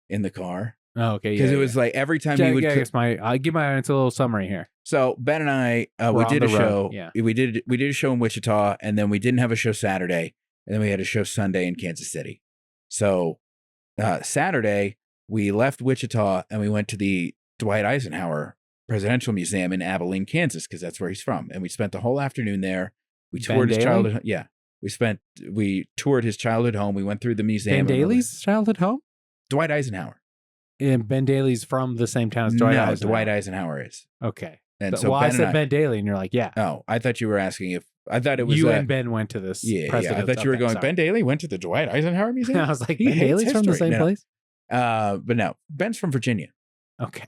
in the car. Oh, okay. Because it was like every time he would. I guess I'll give my audience a little summary here. So Ben and I, we We're did on a the road, show. yeah. We did a show in Wichita, and then we didn't have a show Saturday, and then we had a show Sunday in Kansas City. So Saturday we left Wichita and we went to the Dwight Eisenhower Presidential Museum in Abilene, Kansas, because that's where he's from, and we spent the whole afternoon there. We toured his childhood. Yeah, we toured his childhood home. We went through the museum. Ben Daly's childhood home. Dwight Eisenhower. And Ben Daly's from the same town as Dwight Eisenhower. Dwight Eisenhower is. Okay. And so well, Ben I said Ben Daly, and you're like, yeah. Oh, I thought you were asking if I thought it was you and Ben went to this. Yeah. I thought you were going. Sorry. Ben Daly went to the Dwight Eisenhower Museum. I was like, He Ben hates Daly's from the history. same place. But no, Ben's from Virginia. Okay.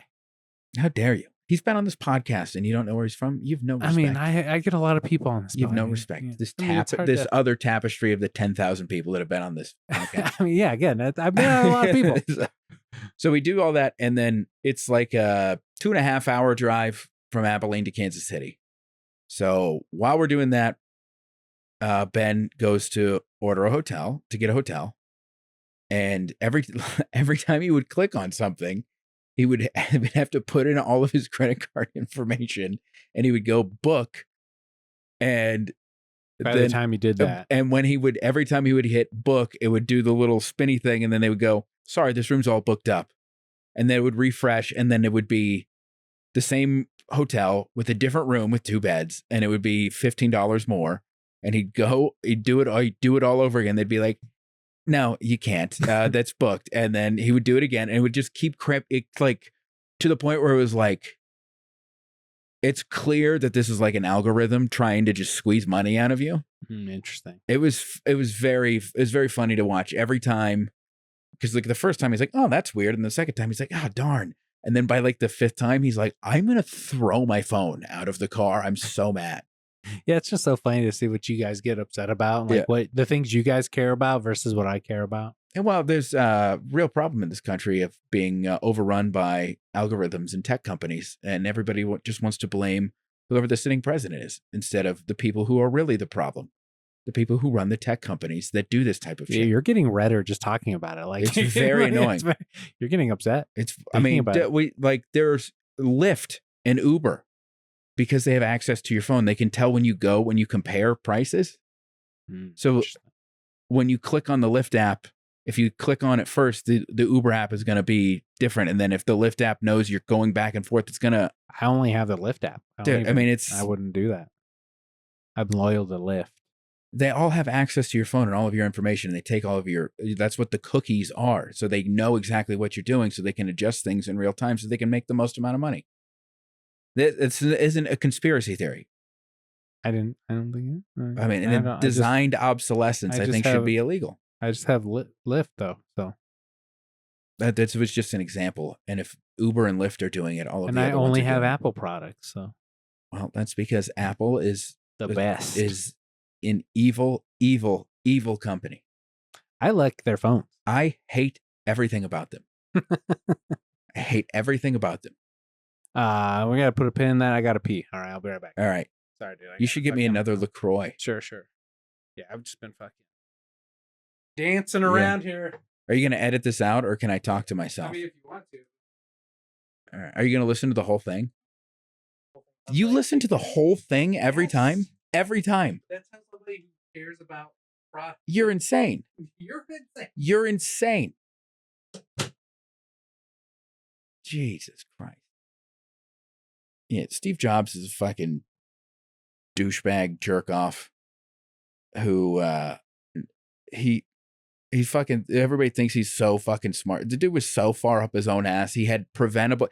How dare you? He's been on this podcast, and you don't know where he's from. You've no respect. I mean, I get a lot of people on this. You've no podcast. respect. Yeah. This I mean, it's hard this to- other tapestry of the 10,000 people that have been on this podcast. I mean, yeah. Again, I've been on a lot of people. So we do all that, and then it's like a 2.5 hour drive from Abilene to Kansas City. So while we're doing that, Ben goes to order a hotel, to get a hotel. And every time he would click on something, he would have to put in all of his credit card information, and he would go book. And By the time he did that, and when every time he would hit book, it would do the little spinny thing, and then they would go, "Sorry, this room's all booked up," and then it would refresh, and then it would be the same hotel with a different room with 2 beds, and it would be $15 more. And he'd do it all over again. They'd be like, "No, you can't. That's booked." And then he would do it again, and it would just keep like to the point where it was like, it's clear that this is like an algorithm trying to just squeeze money out of you. Interesting. It was very funny to watch every time, because like the first time he's like, "Oh, that's weird," and the second time he's like, "Oh, darn." And then by like the 5th time, he's like, "I'm gonna throw my phone out of the car. I'm so mad." Yeah, it's just so funny to see what you guys get upset about, like what the things you guys care about versus what I care about. And well, there's a real problem in this country of being overrun by algorithms and tech companies, and everybody just wants to blame whoever the sitting president is instead of the people who are really the problem, the people who run the tech companies that do this type of shit. You're getting redder just talking about it. Like it's very annoying. You're getting upset. There's Lyft and Uber. Because they have access to your phone, they can tell when you compare prices. So when you click on the Lyft app, if you click on it first, the Uber app is going to be different. And then if the Lyft app knows you're going back and forth, it's going to... I only have the Lyft app. I wouldn't do that. I'm loyal to Lyft. They all have access to your phone and all of your information. And they take all of your... That's what the cookies are. So they know exactly what you're doing, so they can adjust things in real time so they can make the most amount of money. This isn't a conspiracy theory. I don't think it. I mean, designed obsolescence, I think, should be illegal. I just have Lyft, though. So that was just an example. And if Uber and Lyft are doing it, all of and the I other ones only are have doing it. Apple products. So That's because Apple is the best. Is an evil, evil, evil company. I like their phones. I hate everything about them. I hate everything about them. We gotta put a pin in that. I gotta pee. All right, I'll be right back. All right. Sorry, dude. You should get me another LaCroix. Sure. Yeah, I've just been fucking dancing around here. Are you going to edit this out, or can I talk to myself? I mean, if you want to. All right. Are you going to listen to the whole thing? You listen to the whole thing every time? Every time. That's how somebody who cares about product. You're insane. You're insane. You're insane. Jesus Christ. Yeah, Steve Jobs is a fucking douchebag jerk off who he fucking, everybody thinks he's so fucking smart. The dude was so far up his own ass. He had treatable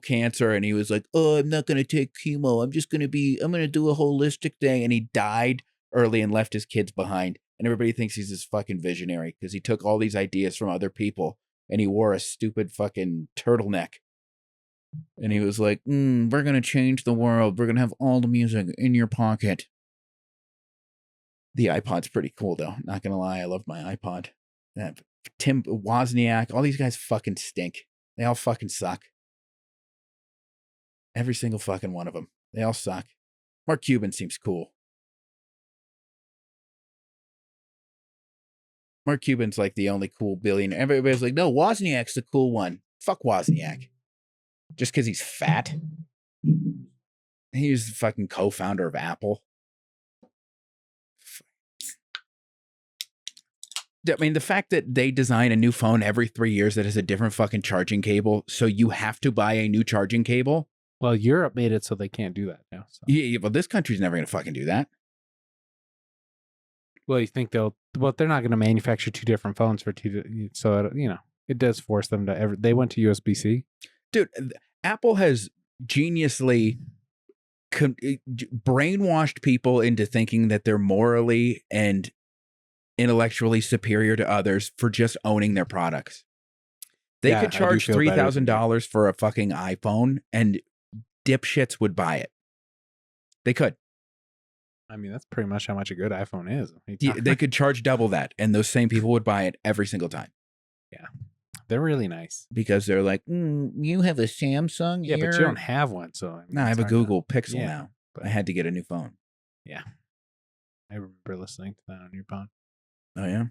cancer, and he was like, "Oh, I'm not going to take chemo. I'm going to do a holistic thing." And he died early and left his kids behind. And everybody thinks he's this fucking visionary because he took all these ideas from other people and he wore a stupid fucking turtleneck. And he was like, "We're going to change the world. We're going to have all the music in your pocket." The iPod's pretty cool, though. Not going to lie. I love my iPod. That Tim Wozniak, all these guys fucking stink. They all fucking suck. Every single fucking one of them. They all suck. Mark Cuban seems cool. Mark Cuban's like the only cool billionaire. Everybody's like, no, Wozniak's the cool one. Fuck Wozniak. Just because he's fat. He was the fucking co-founder of Apple. I mean, the fact that they design a new phone every 3 years that has a different fucking charging cable, so you have to buy a new charging cable. Well, Europe made it so they can't do that now. So. Yeah, but this country's never going to fucking do that. Well, you think they'll? Well, they're not going to manufacture two different phones for two. So it does force them to. They went to USB-C. Dude, Apple has geniusly brainwashed people into thinking that they're morally and intellectually superior to others for just owning their products. They could charge $3,000 for a fucking iPhone and dipshits would buy it. They could. I mean, that's pretty much how much a good iPhone is. Yeah, they could charge double that and those same people would buy it every single time. Yeah. They're really nice. Because they're like, you have a Samsung Yeah, here? but you don't have one. So I mean, no, I have a Google Pixel now. But I had to get a new phone. Yeah. I remember listening to that on your pod. Oh, yeah?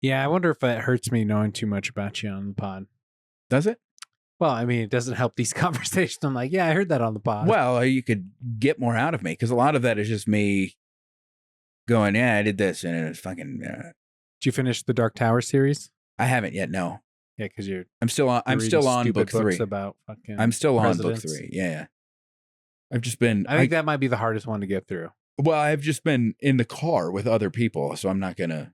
Yeah, I wonder if it hurts me knowing too much about you on the pod. Does it? Well, I mean, it doesn't help these conversations. I'm like, yeah, I heard that on the pod. Well, you could get more out of me because a lot of that is just me going, yeah, I did this and it was fucking. Did you finish the Dark Tower series? I haven't yet. No. Yeah, because I'm still on book 3. About fucking I'm still on presidents. book 3. Yeah. I've just been. I think that might be the hardest one to get through. Well, I've just been in the car with other people, so I'm not gonna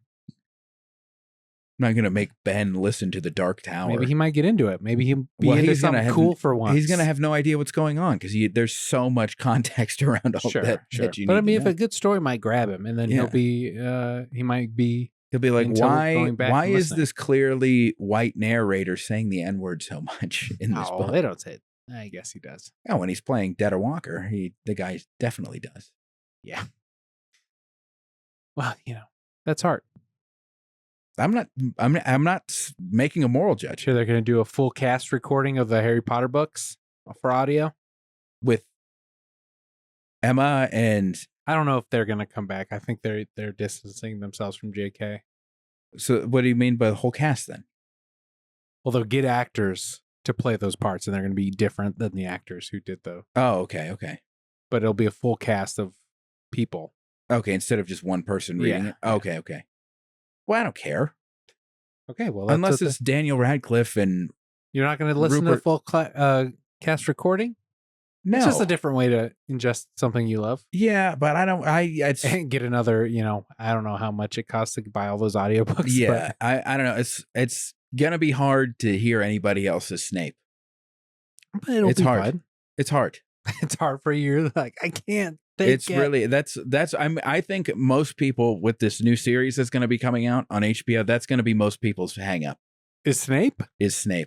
make Ben listen to the Dark Tower. Maybe he might get into it. Maybe he'll be into something cool for once. He's gonna have no idea what's going on because there's so much context around all that. Sure. That you but need I mean, to if know. a good story might grab him, and then he'll be, He'll be like, why is listening. this clearly white narrator saying the N-word so much in this book? They don't say it. I guess he does. Oh, when he's playing Dead or Walker, the guy definitely does. Yeah. Well, that's art. I'm not making a moral judge. Sure, they're going to do a full cast recording of the Harry Potter books for audio with Emma and. I don't know if they're going to come back. I think they're distancing themselves from JK. So what do you mean by the whole cast then? Well, they'll get actors to play those parts, and they're going to be different than the actors who did those. Oh, okay. But it'll be a full cast of people. Okay, instead of just one person reading it. Okay. Well, I don't care. Okay, well, unless it's Daniel Radcliffe and you're not going to listen to the full cast recording. No, it's just a different way to ingest something you love. Yeah, but I don't. And get another. I don't know how much it costs to buy all those audiobooks. Yeah, but I don't know. It's gonna be hard to hear anybody else's Snape. But it's hard. Fun. It's hard. It's hard for you. Like I can't. Really that's. I think most people with this new series that's going to be coming out on HBO, that's going to be most people's hang up. Is Snape?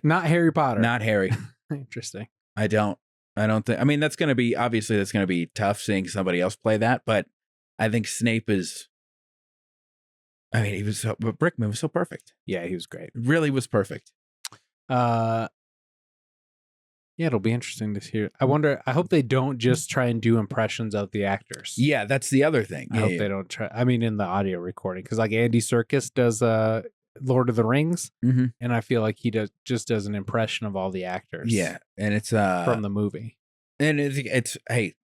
Not Harry Potter. Not Harry. Interesting. I don't think. I mean, that's going to be tough seeing somebody else play that, but I think Snape is. I mean, he was Brickman was so perfect. Yeah, he was great. Really was perfect. Yeah, it'll be interesting to hear. I hope they don't just try and do impressions of the actors. Yeah, that's the other thing. I hope they don't try. I mean, in the audio recording, because like Andy Serkis does Lord of the Rings, and I feel like he does an impression of all the actors. Yeah, and it's from the movie, and it's hey,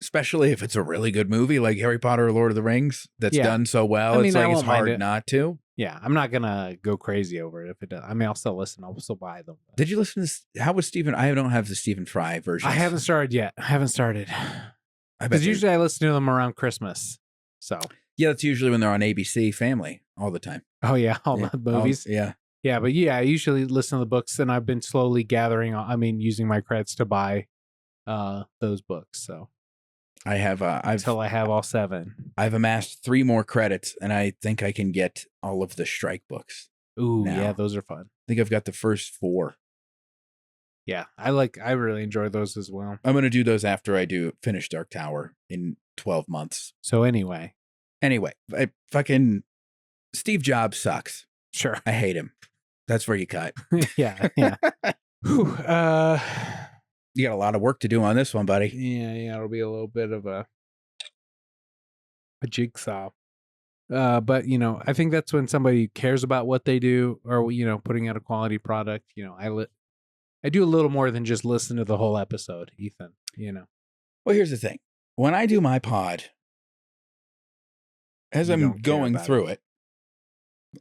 especially if it's a really good movie like Harry Potter or Lord of the Rings that's done so well. I mean, it's hard not to. Yeah, I'm not gonna go crazy over it if it does. I mean, I'll still listen. I'll still buy them. Did you listen to how was Stephen? I don't have the Stephen Fry version. I haven't started yet. Because usually I listen to them around Christmas. So yeah, that's usually when they're on ABC Family all the time. Oh yeah, all the movies. Yeah, but I usually listen to the books, and I've been slowly using my credits to buy those books. So I have until I have all 7. I've amassed 3 more credits, and I think I can get all of the Strike books. Ooh, now. Yeah, those are fun. I think I've got the first 4. Yeah, I really enjoy those as well. I'm gonna do those after I finish Dark Tower in 12 months. So anyway, fucking Steve Jobs sucks. Sure, I hate him. That's where you cut. Yeah. Whew, You got a lot of work to do on this one, buddy. yeah, it'll be a little bit of a jigsaw. But I think that's when somebody cares about what they do, or putting out a quality product. I do a little more than just listen to the whole episode, Ethan. Well, here's the thing. When I do my pod, as You I'm don't care going about through it,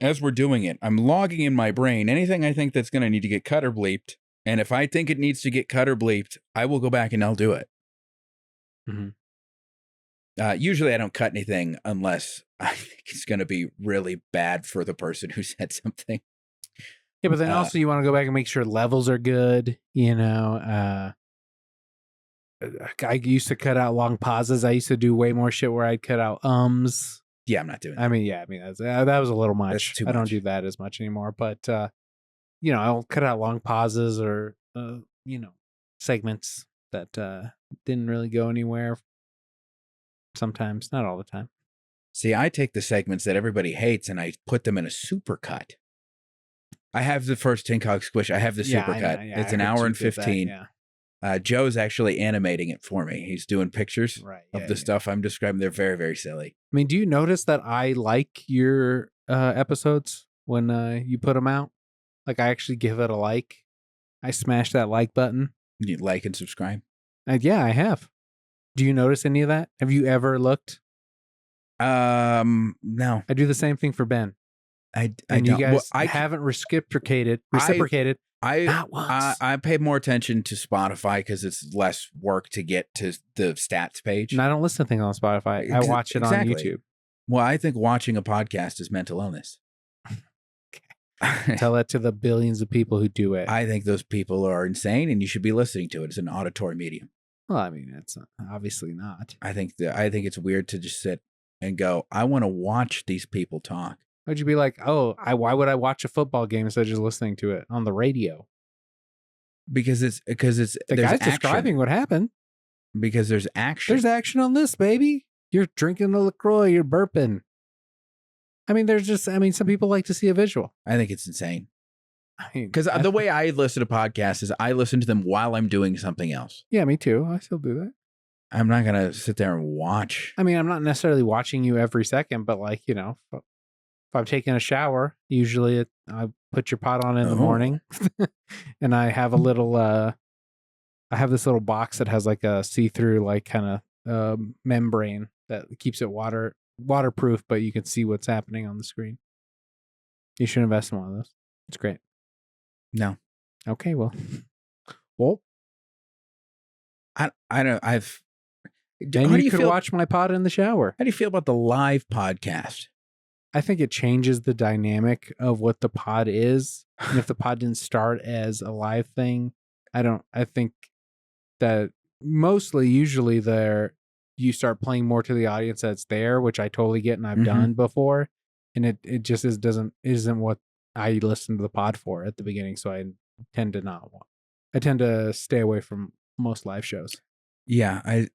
as we're doing it, I'm logging in my brain anything I think that's going to need to get cut or bleeped. And if I think it needs to get cut or bleeped, I will go back and I'll do it. Mm-hmm. Usually I don't cut anything unless I think it's going to be really bad for the person who said something. Yeah, but then also you want to go back and make sure levels are good. I used to cut out long pauses. I used to do way more shit where I'd cut out ums. Yeah, I'm not doing that. I mean, that was a little much. That's too I don't much. do that as much anymore. But I'll cut out long pauses or segments that didn't really go anywhere. Sometimes, not all the time. See, I take the segments that everybody hates and I put them in a supercut. I have the first Tin Cog Squish. I have the supercut. It's an hour and 15. Joe's actually animating it for me. He's doing pictures of the stuff I'm describing. They're very, very silly. I mean, do you notice that I like your episodes when you put them out? Like, I actually give it a like. I smash that like button. You like and subscribe? Yeah, I have. Do you notice any of that? Have you ever looked? No. I do the same thing for Ben. I and don't. You guys haven't reciprocated. Not once. I pay more attention to Spotify because it's less work to get to the stats page. And I don't listen to things on Spotify. I watch it on YouTube. Well, I think watching a podcast is mental illness. Tell that to the billions of people who do it. I think those people are insane, and you should be listening to it. It's an auditory medium. Well, I mean, it's obviously not. I think it's weird to just sit and go, I want to watch these people talk. Would you be like, why would I watch a football game instead of just listening to it on the radio? Because it's the guy's describing what happened. Because there's action. There's action on this, baby. You're drinking the LaCroix. You're burping. I mean, some people like to see a visual. I think it's insane. Because the way I listen to podcasts is I listen to them while I'm doing something else. Yeah, me too. I still do that. I'm not going to sit there and watch. I mean, I'm not necessarily watching you every second, but if I'm taking a shower, usually I put your pot on in the morning and I have a little, I have this little box that has like a see-through, like kind of membrane that keeps it waterproof, but you can see what's happening on the screen. You should invest in one of those. It's great. No. Okay. Well, I don't, then you could watch my pod in the shower. How do you feel about the live podcast? I think it changes the dynamic of what the pod is. And if the pod didn't start as a live thing, I think that usually you start playing more to the audience that's there, which I totally get and I've done before. And it just isn't what I listened to the pod for at the beginning. So I tend to stay away from most live shows. Yeah.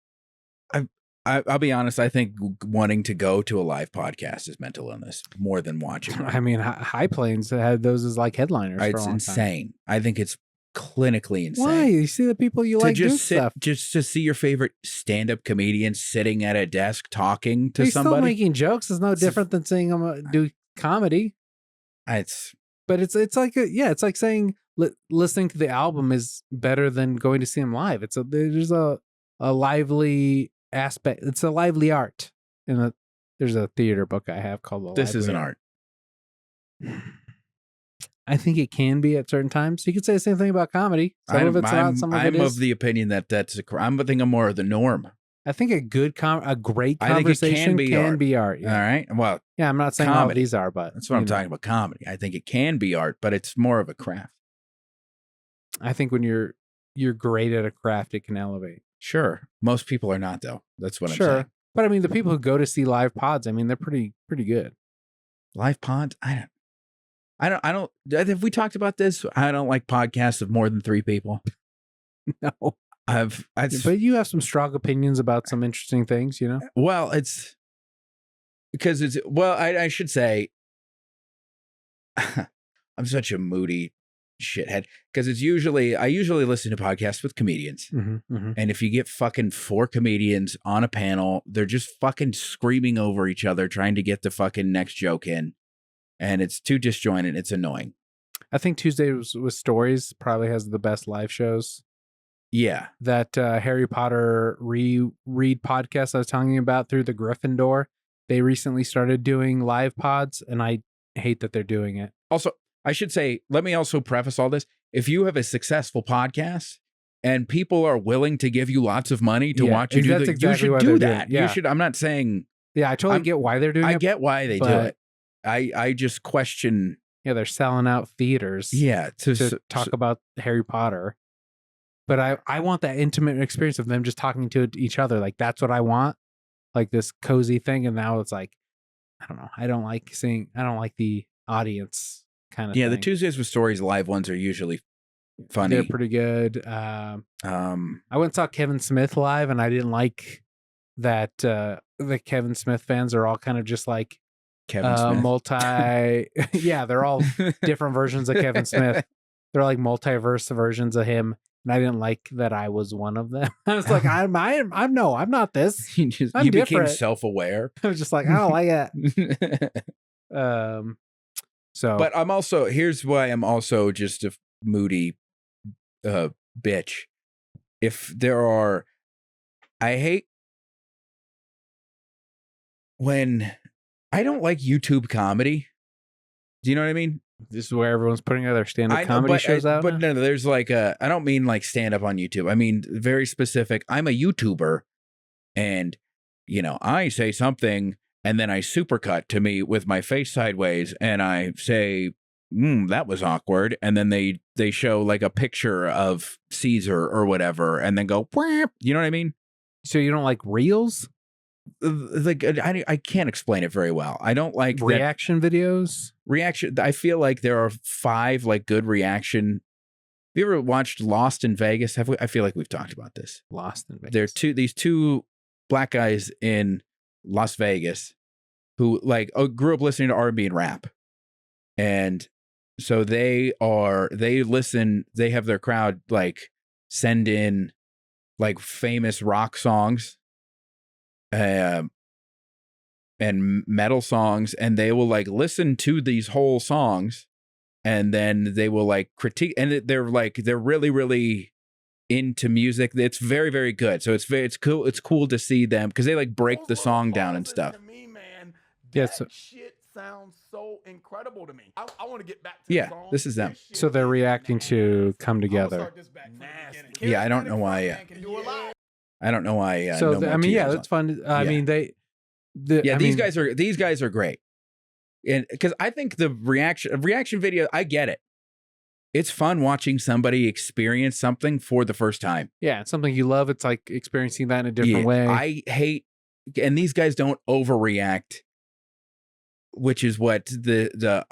I'll be honest. I think wanting to go to a live podcast is mental illness more than watching. I mean, High Plains had those as like headliners. It's insane. I think it's clinically insane. Why? You see the people you like do stuff. Just to see your favorite stand-up comedian sitting at a desk talking to somebody. Still making jokes is no different than seeing them do comedy. It's like saying listening to the album is better than going to see him live. There's a lively aspect. It's a lively art. And there's a theater book I have called This is an art. I think it can be at certain times. You could say the same thing about comedy. Some of it's not. Some of it is. I'm of the opinion that I think I'm more of the norm. I think a great conversation can be art. Yeah. All right. Well, yeah, I'm not saying all of these are, but that's what I'm talking about. Comedy. I think it can be art, but it's more of a craft. I think when you're great at a craft, it can elevate. Sure. Most people are not, though. That's what I'm saying. But I mean, the people who go to see live pods, I mean, they're pretty good. Live pods? I don't. Have we talked about this? I don't like podcasts of more than 3 people. No. But you have some strong opinions about some interesting things, you know? Well, I should say, I'm such a moody shithead because I usually listen to podcasts with comedians. And if you get fucking 4 comedians on a panel, they're just fucking screaming over each other, trying to get the fucking next joke in. And it's too disjointed. It's annoying. I think Tuesdays with Stories probably has the best live shows. Yeah. That Harry Potter reread podcast I was telling you about through the Gryffindor, they recently started doing live pods, and I hate that they're doing it. Also, I should say, let me also preface all this. If you have a successful podcast and people are willing to give you lots of money to watch you do that, exactly you should do that. Yeah. You should. I'm not saying. Yeah, I totally get why they're doing it. I get why they do it. I just question. Yeah, they're selling out theaters. Yeah, to talk about Harry Potter. But I want that intimate experience of them just talking to each other. Like, that's what I want. Like this cozy thing. And now it's like, I don't know. I don't like the audience kind of thing. Yeah, the Tuesdays with Stories live ones are usually funny. They're pretty good. I went and saw Kevin Smith live, and I didn't like that the Kevin Smith fans are all kind of just like Kevin Smith. Yeah, they're all different versions of Kevin Smith. They're like multiverse versions of him. And I didn't like that I was one of them. I was like, I'm not this. You became self-aware. I was just like, I don't like it. But I'm also, here's why I'm also just a moody bitch. If there are, I hate when I don't like YouTube comedy. Do you know what I mean? This is where everyone's putting other stand-up comedy shows out. But no, there's like I don't mean like stand-up on YouTube. I mean very specific. I'm a YouTuber, and I say something, and then I supercut to me with my face sideways, and I say, that was awkward, and then they show like a picture of Caesar or whatever, and then go, Whap! You know what I mean? So you don't like reels? Like I can't explain it very well. I don't like reaction videos. I feel like there are 5 like good reaction. Have you ever watched Lost in Vegas? I feel like we've talked about this. Lost in Vegas. There are these two black guys in Las Vegas who like grew up listening to R&B and rap, and so they listen. They have their crowd like send in like famous rock songs. And metal songs, and they will like listen to these whole songs, and then they will like critique, and they're really, really into music. It's very, very good. So it's cool. It's cool to see them because they like break the song down and stuff. Shit sounds so incredible to me. I want to get back to the song. This is them. So they're reacting to Come Together. Yeah, I don't know why. I don't know why. So that's fun. I mean, these guys are great, and because I think the reaction video, I get it. It's fun watching somebody experience something for the first time. Yeah, it's something you love. It's like experiencing that in a different way. I hate, and these guys don't overreact, which is what the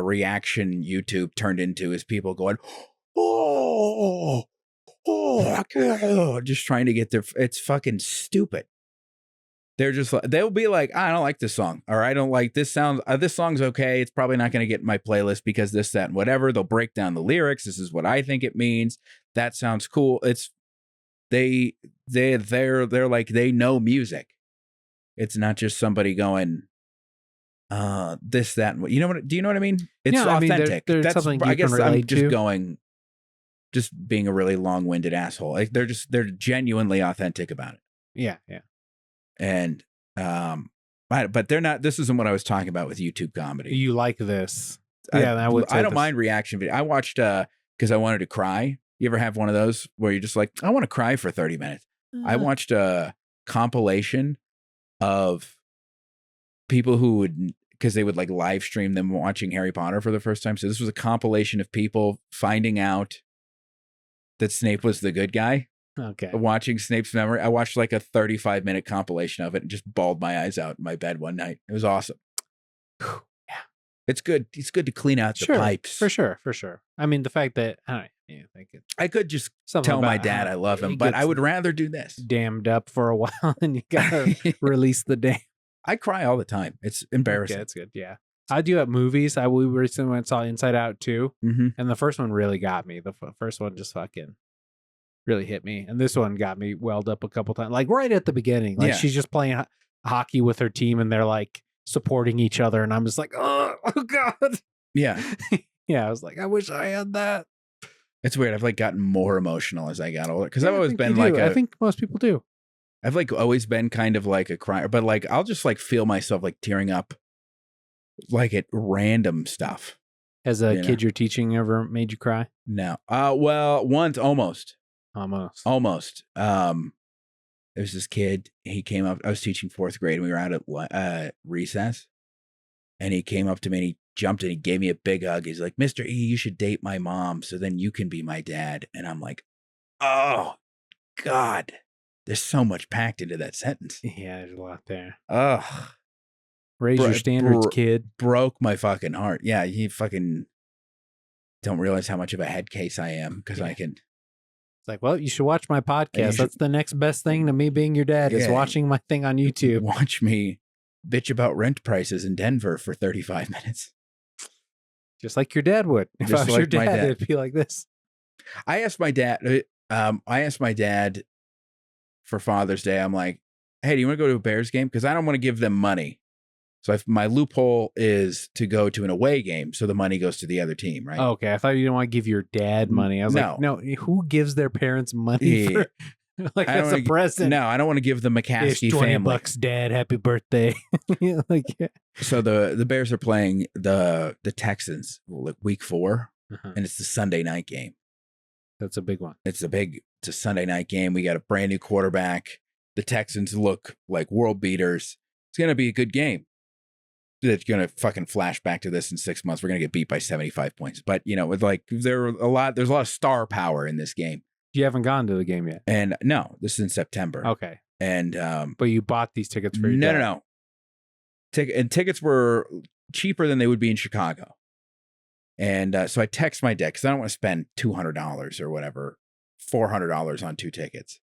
reaction YouTube turned into, is people going, just trying to get it's fucking stupid. They're just like, they'll be like, I don't like this song, or I don't like this sound. This song's okay. It's probably not going to get in my playlist because this, that, and whatever. They'll break down the lyrics. This is what I think it means. That sounds cool. It's they're like, they know music. It's not just somebody going, this, that, and what. You know what? Do you know what I mean? It's authentic. There's That's something I you guess can relate I'm just to. going. Just being a really long-winded asshole. Like they're genuinely authentic about it. Yeah. And but they're not. This isn't what I was talking about with YouTube comedy. You like this? I don't mind reaction video. I watched because I wanted to cry. You ever have one of those where you're just like, I want to cry for 30 minutes? I watched a compilation of people who would, because they would like live stream them watching Harry Potter for the first time. So this was a compilation of people finding out that Snape was the good guy. Okay. Watching Snape's memory. I watched like a 35-minute compilation of it and just bawled my eyes out in my bed one night. It was awesome. Yeah. It's good. It's good to clean out the pipes. For sure. I mean, the fact that I could just tell my dad I love him, but I would rather do this. Dammed up for a while and you gotta release the dam. I cry all the time. It's embarrassing. Okay, that's good. Yeah. I do at movies. We recently went and saw Inside Out 2, and the first one really got me. The first one just fucking really hit me, and this one got me welled up a couple times. Like right at the beginning, like she's just playing hockey with her team, and they're like supporting each other, and I'm just like, oh god, yeah, yeah. I was like, I wish I had that. It's weird. I've like gotten more emotional as I got older because I've always been like, I think most people do. I've like always been kind of like a crier, but like I'll just like feel myself like tearing up, like at random stuff. Has a kid you're teaching ever made you cry? No. Well, once almost. There's this kid. He came up. I was teaching 4th grade, and we were out at recess. And he came up to me, and he jumped, and he gave me a big hug. He's like, "Mr. E, you should date my mom, so then you can be my dad." And I'm like, "Oh, God." There's so much packed into that sentence. Yeah, there's a lot there. Ugh. Raise your standards, kid. Broke my fucking heart. Yeah, you fucking don't realize how much of a head case I am because I can. It's like, well, you should watch my podcast. That's the next best thing to me being your dad is watching my thing on YouTube. Watch me bitch about rent prices in Denver for 35 minutes. Just like your dad would. If I was your dad, it'd be like this. I asked my dad for Father's Day. I'm like, hey, do you want to go to a Bears game? Because I don't want to give them money. So my loophole is to go to an away game, so the money goes to the other team, right? Oh, okay, I thought you didn't want to give your dad money. I was like, no, who gives their parents money for like that's a present? No, I don't want to give the McCaskey family. $20, Dad. Happy birthday! Like, so the Bears are playing the Texans like week 4, and it's the Sunday night game. That's a big one. It's a Sunday night game. We got a brand new quarterback. The Texans look like world beaters. It's gonna be a good game. It's gonna fucking flash back to this in 6 months. We're gonna get beat by 75 points. But with like there's a lot of star power in this game. You haven't gone to the game yet. And no, this is in September. Okay. And but you bought these tickets for your dad. No. Tickets were cheaper than they would be in Chicago. And so I text my dad because I don't want to spend $200 or whatever, $400 on 2 tickets.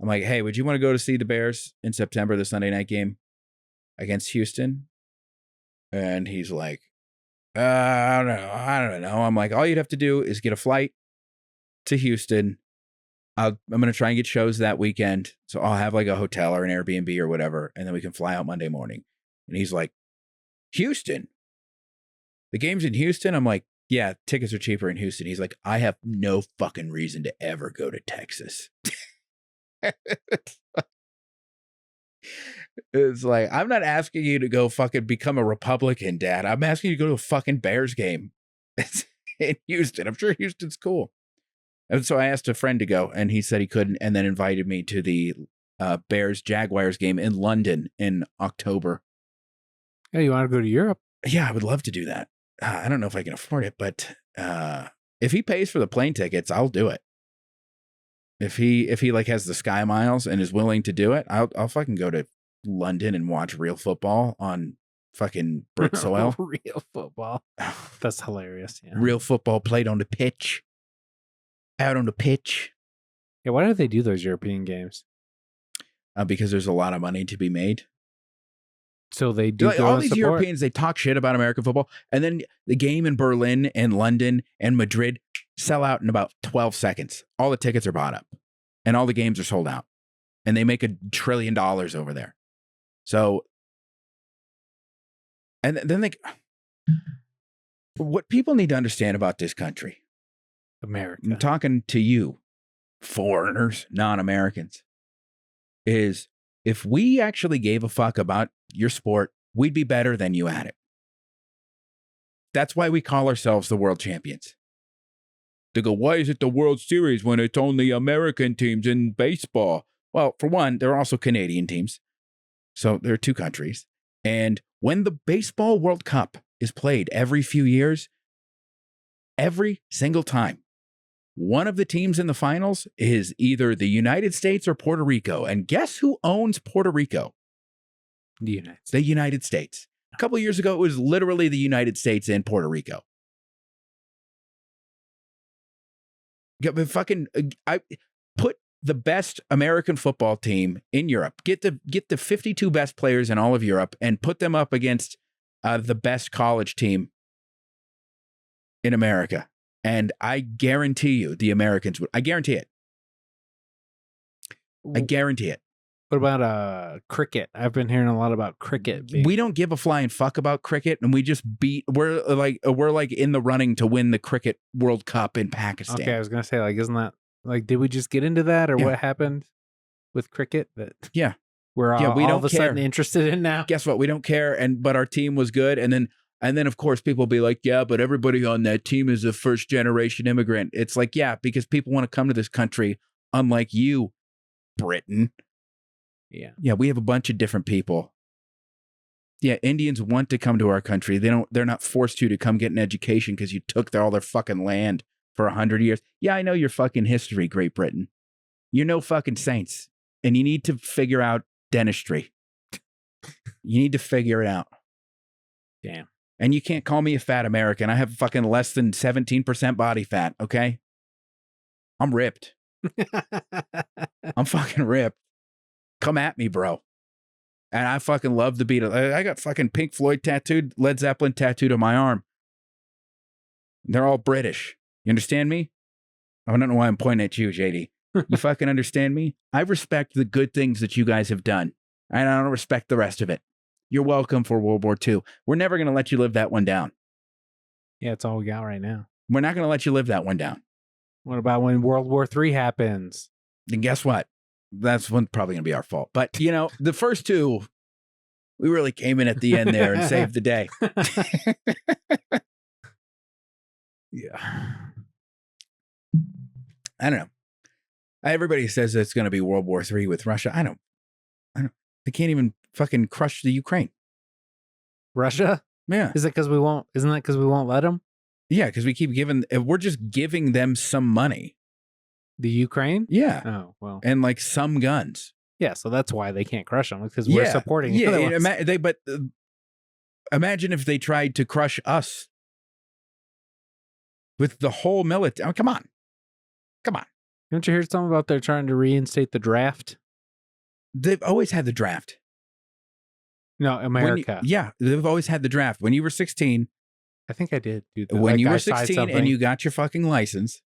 I'm like, hey, would you want to go to see the Bears in September, the Sunday night game against Houston? And he's like, I don't know. I'm like, all you'd have to do is get a flight to Houston. I'm going to try and get shows that weekend. So I'll have like a hotel or an Airbnb or whatever. And then we can fly out Monday morning. And he's like, Houston? The game's in Houston? I'm like, yeah, tickets are cheaper in Houston. He's like, I have no fucking reason to ever go to Texas. It's like, I'm not asking you to go fucking become a Republican, Dad. I'm asking you to go to a fucking Bears game in Houston. I'm sure Houston's cool. And so I asked a friend to go, and he said he couldn't, and then invited me to the Bears-Jaguars game in London in October. Hey, you want to go to Europe? Yeah, I would love to do that. I don't know if I can afford it, but if he pays for the plane tickets, I'll do it. If he like has the Sky Miles and is willing to do it, I'll fucking go to London and watch real football on fucking Brit soil. Real football. That's hilarious. Yeah. Real football played on the pitch. Out on the pitch. Yeah, why do they do those European games? Because there's a lot of money to be made. So they do. Like, all these Europeans, they talk shit about American football, and then the game in Berlin and London and Madrid sell out in about 12 seconds. All the tickets are bought up, and all the games are sold out, and they make $1 trillion over there. So, and then what people need to understand about this country, America, I'm talking to you, foreigners, non-Americans, is if we actually gave a fuck about your sport, we'd be better than you at it. That's why we call ourselves the world champions. They go, why is it the World Series when it's only American teams in baseball? Well, for one, there are also Canadian teams. So there are 2 countries. And when the Baseball World Cup is played every few years, every single time, one of the teams in the finals is either the United States or Puerto Rico. And guess who owns Puerto Rico? The United States. A couple of years ago, it was literally the United States and Puerto Rico. I put the best American football team in Europe. Get the 52 best players in all of Europe and put them up against the best college team in America. And I guarantee you the Americans would. I guarantee it. I guarantee it. What about cricket? I've been hearing a lot about cricket. We don't give a flying fuck about cricket, and we just we're like in the running to win the cricket World Cup in Pakistan. Okay, I was gonna say, like, isn't that like, did we just get into that, or what happened with cricket? That we're all, we all don't of a care. sudden interested in now. Guess what? We don't care, but our team was good, and then of course people will be like, yeah, but everybody on that team is a first generation immigrant. It's like, yeah, because people want to come to this country, unlike you, Britain. Yeah, we have a bunch of different people. Yeah, Indians want to come to our country. They're not forced to come get an education because you took all their fucking land for 100 years. Yeah, I know your fucking history, Great Britain. You're no fucking saints. And you need to figure out dentistry. You need to figure it out. Damn. And you can't call me a fat American. I have fucking less than 17% body fat, okay? I'm ripped. I'm fucking ripped. Come at me, bro. And I fucking love the Beatles. I got fucking Pink Floyd tattooed, Led Zeppelin tattooed on my arm. They're all British. You understand me? I don't know why I'm pointing at you, JD. You fucking understand me? I respect the good things that you guys have done. And I don't respect the rest of it. You're welcome for World War II. We're never going to let you live that one down. Yeah, it's all we got right now. We're not going to let you live that one down. What about when World War III happens? Then guess what? That's probably going to be our fault. But, the first two, we really came in at the end there and saved the day. Yeah. I don't know. Everybody says it's going to be World War III with Russia. I don't. They can't even fucking crush the Ukraine. Russia? Yeah. Is it because we won't? Isn't that because we won't let them? Yeah, because we keep we're just giving them some money. The Ukraine? Yeah. Oh, well. And like some guns. Yeah, so that's why they can't crush them, because we're supporting Yeah, but imagine if they tried to crush us with the whole military. Oh, come on. Don't you hear something about they're trying to reinstate the draft? They've always had the draft. No, America. They've always had the draft. When you were 16. I think I did. Do that. When you were 16 and you got your fucking license.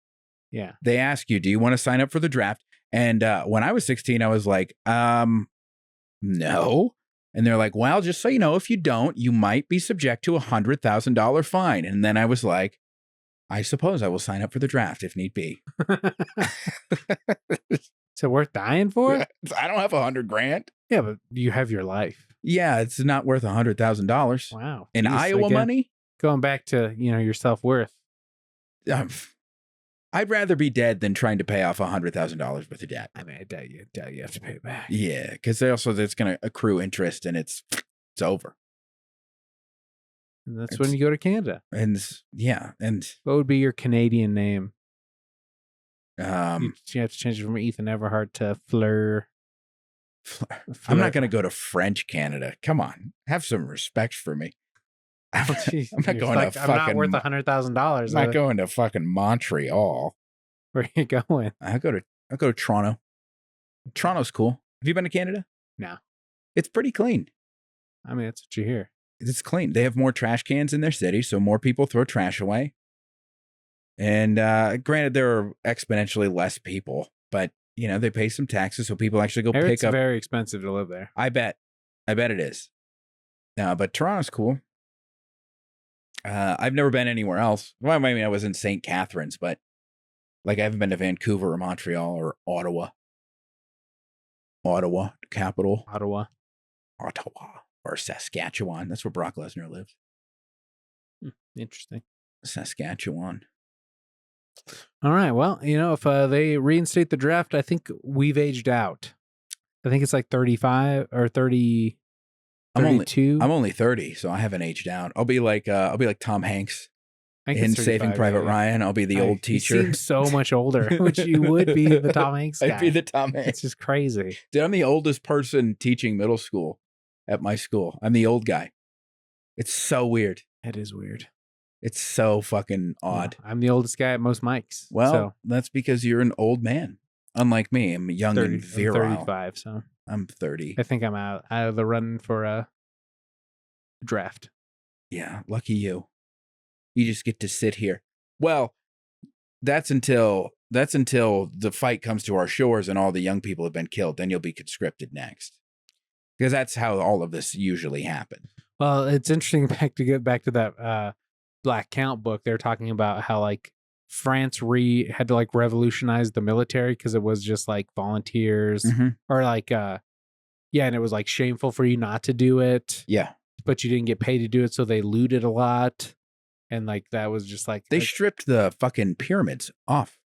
Yeah. They ask you, do you want to sign up for the draft? And when I was 16, I was like, no. And they're like, well, just so you know, if you don't, you might be subject to $100,000 fine. And then I was like, I suppose I will sign up for the draft if need be. So worth dying for? I don't have $100,000. Yeah, but you have your life. Yeah, it's not worth $100,000. Wow. In Iowa money? Going back to, your self-worth. I'd rather be dead than trying to pay off $100,000 worth of debt. I mean, I doubt you have to pay it back. Yeah, because it's going to accrue interest and it's over. And that's when you go to Canada. And What would be your Canadian name? You have to change it from Ethan Everhart to Fleur. I'm not going to go to French Canada. Come on, have some respect for me. I'm not going to fucking. I'm not worth $100,000. I'm not going to fucking Montreal. Where are you going? I go to Toronto. Toronto's cool. Have you been to Canada? No. It's pretty clean. I mean, that's what you hear. It's clean. They have more trash cans in their city, so more people throw trash away. And granted, there are exponentially less people, but they pay some taxes, so people actually go pick up. It's very expensive to live there. I bet it is. But Toronto's cool. I've never been anywhere else. Well, I mean, I was in St. Catharines, but I haven't been to Vancouver or Montreal or Ottawa. Ottawa, capital. Ottawa. Or Saskatchewan. That's where Brock Lesnar lives. Interesting. Saskatchewan. All right. Well, if they reinstate the draft, I think we've aged out. I think it's like 35 or 30. 32. I'm only 30, so I haven't aged out. I'll be like Tom Hanks in Saving Private Ryan. I'll be the old teacher. You seem so much older, which you would be the Tom Hanks guy. I'd be the Tom Hanks. It's just crazy. Dude, I'm the oldest person teaching middle school at my school. I'm the old guy. It's so weird. It is weird. It's so fucking odd. Well, I'm the oldest guy at most mics. Well, that's because you're an old man. Unlike me, I'm young and virile. I'm 35, so I'm 30. I think I'm out of the running for a draft. Yeah, lucky you. You just get to sit here. Well, that's until the fight comes to our shores and all the young people have been killed. Then you'll be conscripted next. Because that's how all of this usually happens. Well, it's interesting to get back to that Black Count book. They're talking about how like France had to like revolutionize the military because it was just like volunteers or like and it was like shameful for you not to do it. Yeah. But you didn't get paid to do it, so they looted a lot. And like that was just like they stripped the fucking pyramids off.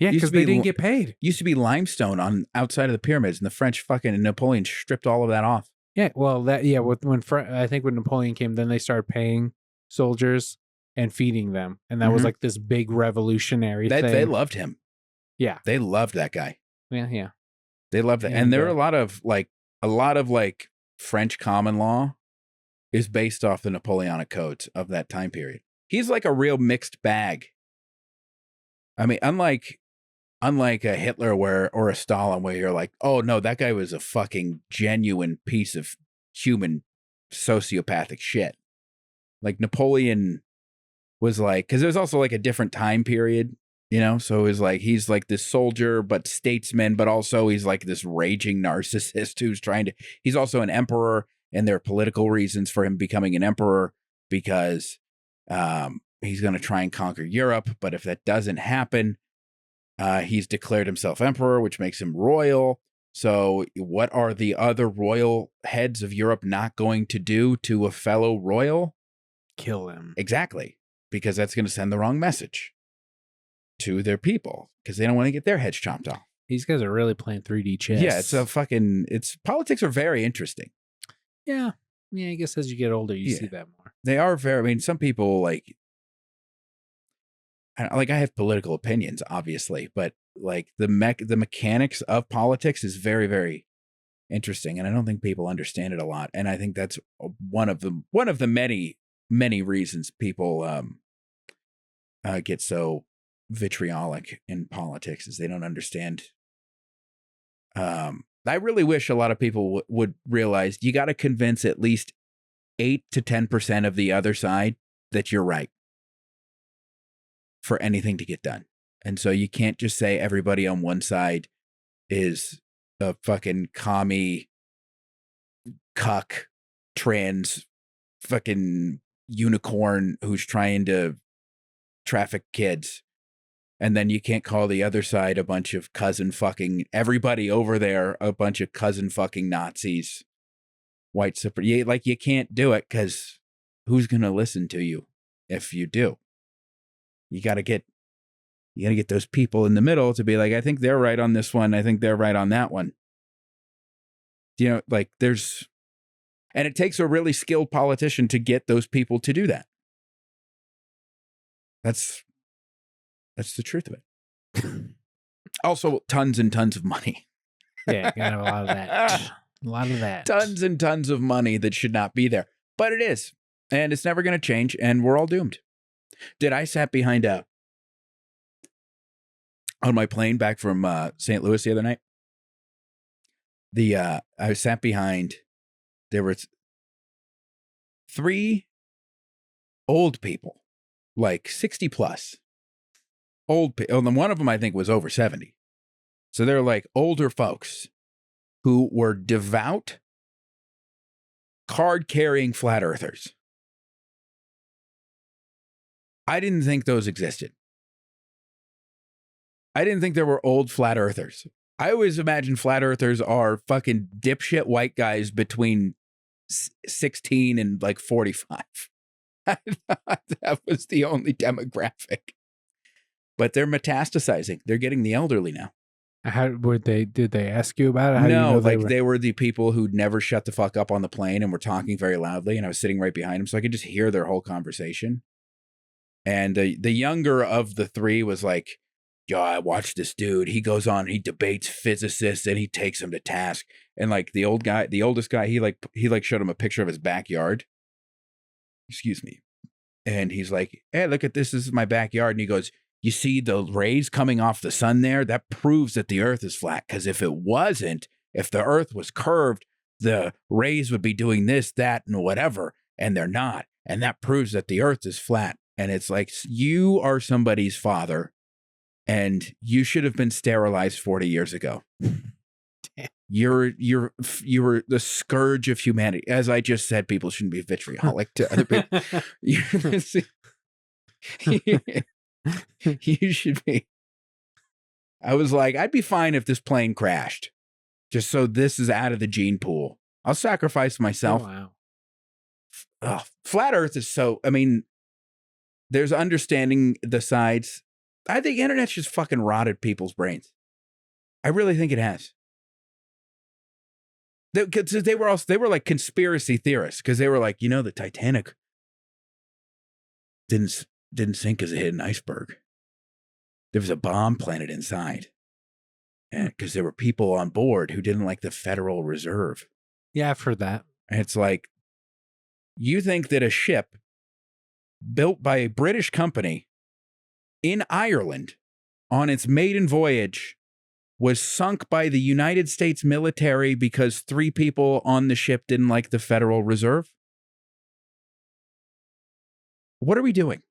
Yeah, because they didn't get paid. Used to be limestone on outside of the pyramids, and the French fucking Napoleon stripped all of that off. Yeah, well, I think when Napoleon came, then they started paying soldiers and feeding them, and that was like this big revolutionary thing. They loved him. Yeah, they loved that guy. Yeah, they loved it. And there are a lot of French common law is based off the Napoleonic codes of that time period. He's like a real mixed bag. I mean, unlike a Hitler or a Stalin where you're like, oh no, that guy was a fucking genuine piece of human sociopathic shit. Like Napoleon was like, because it was also like a different time period, you know? So it was like, he's like this soldier, but statesman, but also he's like this raging narcissist he's also an emperor, and there are political reasons for him becoming an emperor because he's going to try and conquer Europe. But if that doesn't happen, he's declared himself emperor, which makes him royal. So what are the other royal heads of Europe not going to do to a fellow royal? Kill him. Exactly. Because that's going to send the wrong message to their people because they don't want to get their heads chopped off. These guys are really playing 3D chess. Yeah, politics are very interesting. Yeah. Yeah, I guess as you get older, you see that more. They are very, I mean, some people I have political opinions, obviously, but like the mechanics of politics is very, very interesting. And I don't think people understand it a lot. And I think that's one of the many, many reasons people get so vitriolic in politics is they don't understand. I really wish a lot of people would realize you got to convince at least 8 to 10% of the other side that you're right for anything to get done. And so you can't just say everybody on one side is a fucking commie, cuck, trans, fucking unicorn who's trying to traffic kids. And then you can't call the other side a bunch of cousin fucking, everybody over there, a bunch of cousin fucking Nazis, white supremacy. Like you can't do it because who's going to listen to you if you do? You got to get those people in the middle to be like, I think they're right on this one. I think they're right on that one. You know, like and it takes a really skilled politician to get those people to do that. That's the truth of it. Also, tons and tons of money. Yeah, kind of a lot of that. A lot of that. Tons and tons of money that should not be there. But it is. And it's never going to change. And we're all doomed. I sat behind on my plane back from St. Louis the other night. I sat behind, there were 3 old people, like 60 plus. Old people. And one of them I think was over 70. So they're like older folks who were devout, card-carrying flat earthers. I didn't think those existed. I didn't think there were old flat earthers. I always imagine flat earthers are fucking dipshit white guys between 16 and like 45. I thought that was the only demographic. But they're metastasizing. They're getting the elderly now. Did they ask you about it? How no, do you know they were the people who'd never shut the fuck up on the plane and were talking very loudly, and I was sitting right behind them, so I could just hear their whole conversation. And the younger of the 3 was like, yo, I watched this dude. He goes on, he debates physicists and he takes them to task. And like the oldest guy, he showed him a picture of his backyard. Excuse me. And he's like, hey, look at this. This is my backyard. And he goes, you see the rays coming off the sun there? That proves that the earth is flat. Because if it wasn't, if the earth was curved, the rays would be doing this, that, and whatever. And they're not. And that proves that the earth is flat. And it's like, you are somebody's father and you should have been sterilized 40 years ago. Damn. You were the scourge of humanity. As I just said, people shouldn't be vitriolic to other people. You should be. I was like, I'd be fine if this plane crashed. Just so this is out of the gene pool. I'll sacrifice myself. Oh, wow. Flat Earth is so, I mean, there's understanding the sides. I think internet's just fucking rotted people's brains. I really think it has. They were like conspiracy theorists because they were like, the Titanic didn't sink as a hidden iceberg. There was a bomb planted inside. And because there were people on board who didn't like the Federal Reserve. Yeah, I've heard that. And it's like, you think that a ship built by a British company in Ireland on its maiden voyage was sunk by the United States military because 3 people on the ship didn't like the Federal Reserve? What are we doing?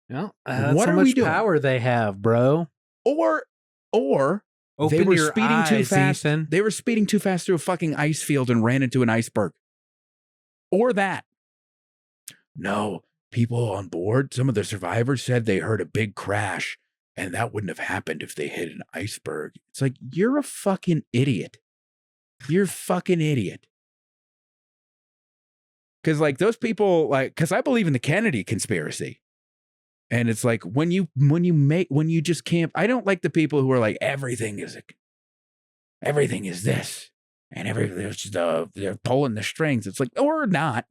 Well, What that's how are we much doing? power they have, bro. Or Open they were your speeding too eyes, fast. Ethan. They were speeding too fast through a fucking ice field and ran into an iceberg. Or that. No, people on board, some of the survivors said they heard a big crash and that wouldn't have happened if they hit an iceberg. It's like, you're a fucking idiot. You're a fucking idiot. Because like those people, because I believe in the Kennedy conspiracy. And it's like when you just can't, I don't like the people who are like, everything is this. And they're pulling the strings. It's like, or not.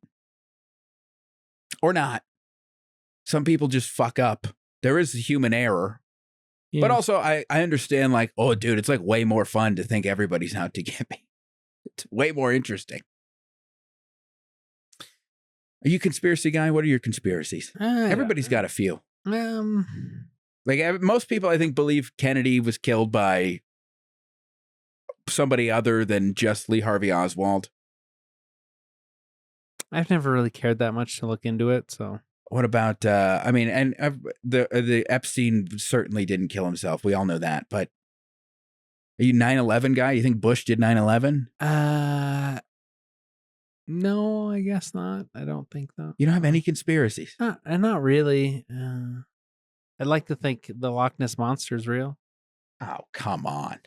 Some people just fuck up. There is human error. Yeah. But also I understand like, oh dude, it's like way more fun to think everybody's out to get me. It's way more interesting. Are you a conspiracy guy? What are your conspiracies? Everybody's got a few. Like most people, I think, believe Kennedy was killed by somebody other than just Lee Harvey Oswald. I've never really cared that much to look into it. So what about? The Epstein certainly didn't kill himself. We all know that. But are you 9/11 guy? You think Bush did 9/11? No, I guess not. I don't think so. You don't have any conspiracies? Not really. I'd like to think the Loch Ness Monster is real. Oh, come on.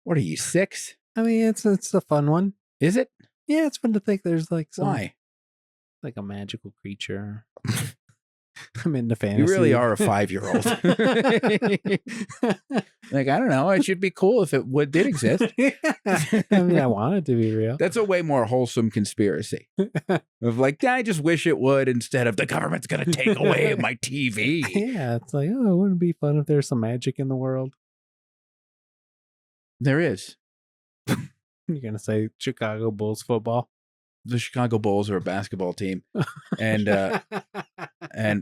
What are you, 6? I mean, it's a fun one. Is it? Yeah, it's fun to think there's like some, Why? like a magical creature. I'm into fantasy. You really are a 5-year-old. Like, I don't know. It should be cool if it did exist. I mean, I want it to be real. That's a way more wholesome conspiracy. Of like, I just wish it would instead of the government's going to take away my TV. Yeah, it's like, oh, it wouldn't be fun if there's some magic in the world. There is. You're going to say Chicago Bulls football? The Chicago Bulls are a basketball team. And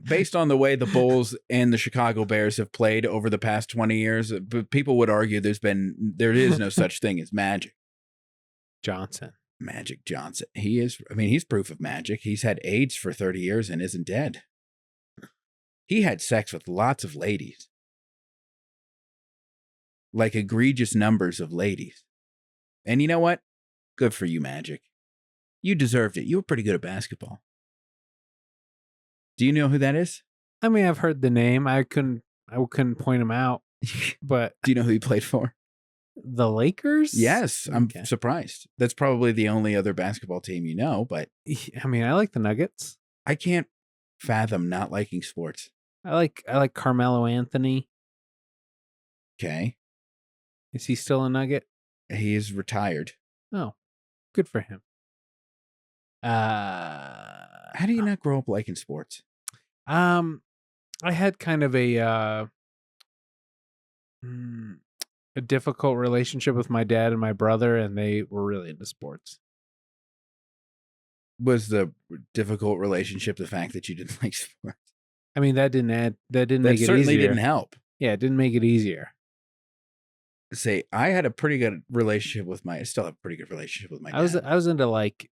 based on the way the Bulls and the Chicago Bears have played over the past 20 years, people would argue there is no such thing as Magic Johnson. Magic Johnson. He's proof of magic. He's had AIDS for 30 years and isn't dead. He had sex with lots of ladies. Like egregious numbers of ladies. And you know what? Good for you, Magic. You deserved it. You were pretty good at basketball. Do you know who that is? I mean, I've heard the name. I couldn't point him out. But do you know who he played for? The Lakers? Yes, I'm surprised. That's probably the only other basketball team you know, but I mean, I like the Nuggets. I can't fathom not liking sports. I like Carmelo Anthony. Okay. Is he still a Nugget? He is retired. Oh, good for him. How do you not grow up liking sports? I had kind of a difficult relationship with my dad and my brother, and they were really into sports. Was the difficult relationship the fact that you didn't like sports? I mean, that make it easier. Certainly didn't help. Yeah, it didn't make it easier. Say, I had a pretty good relationship with I still have a pretty good relationship with my dad. I was into like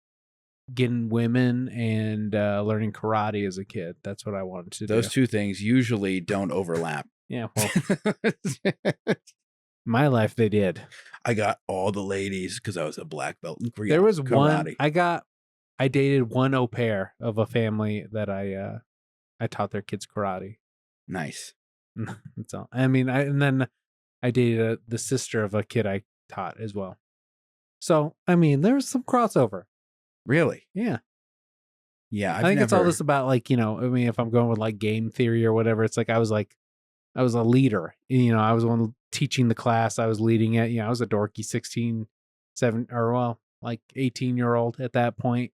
getting women and learning karate as a kid. That's what I wanted to do. Those two things usually don't overlap. Yeah, well, my life they did. I got all the ladies because I was a black belt in There was karate. I dated one au pair of a family that I taught their kids karate. Nice. That's all. I mean, and then I dated the sister of a kid I taught as well. So, I mean, there's some crossover. Really? Yeah. Yeah. I think it's all this about, like, you know, I mean, if I'm going with like game theory or whatever, it's like I was a leader. You know, I was the one teaching the class. I was leading it. You know, I was a dorky 18-year-old at that point.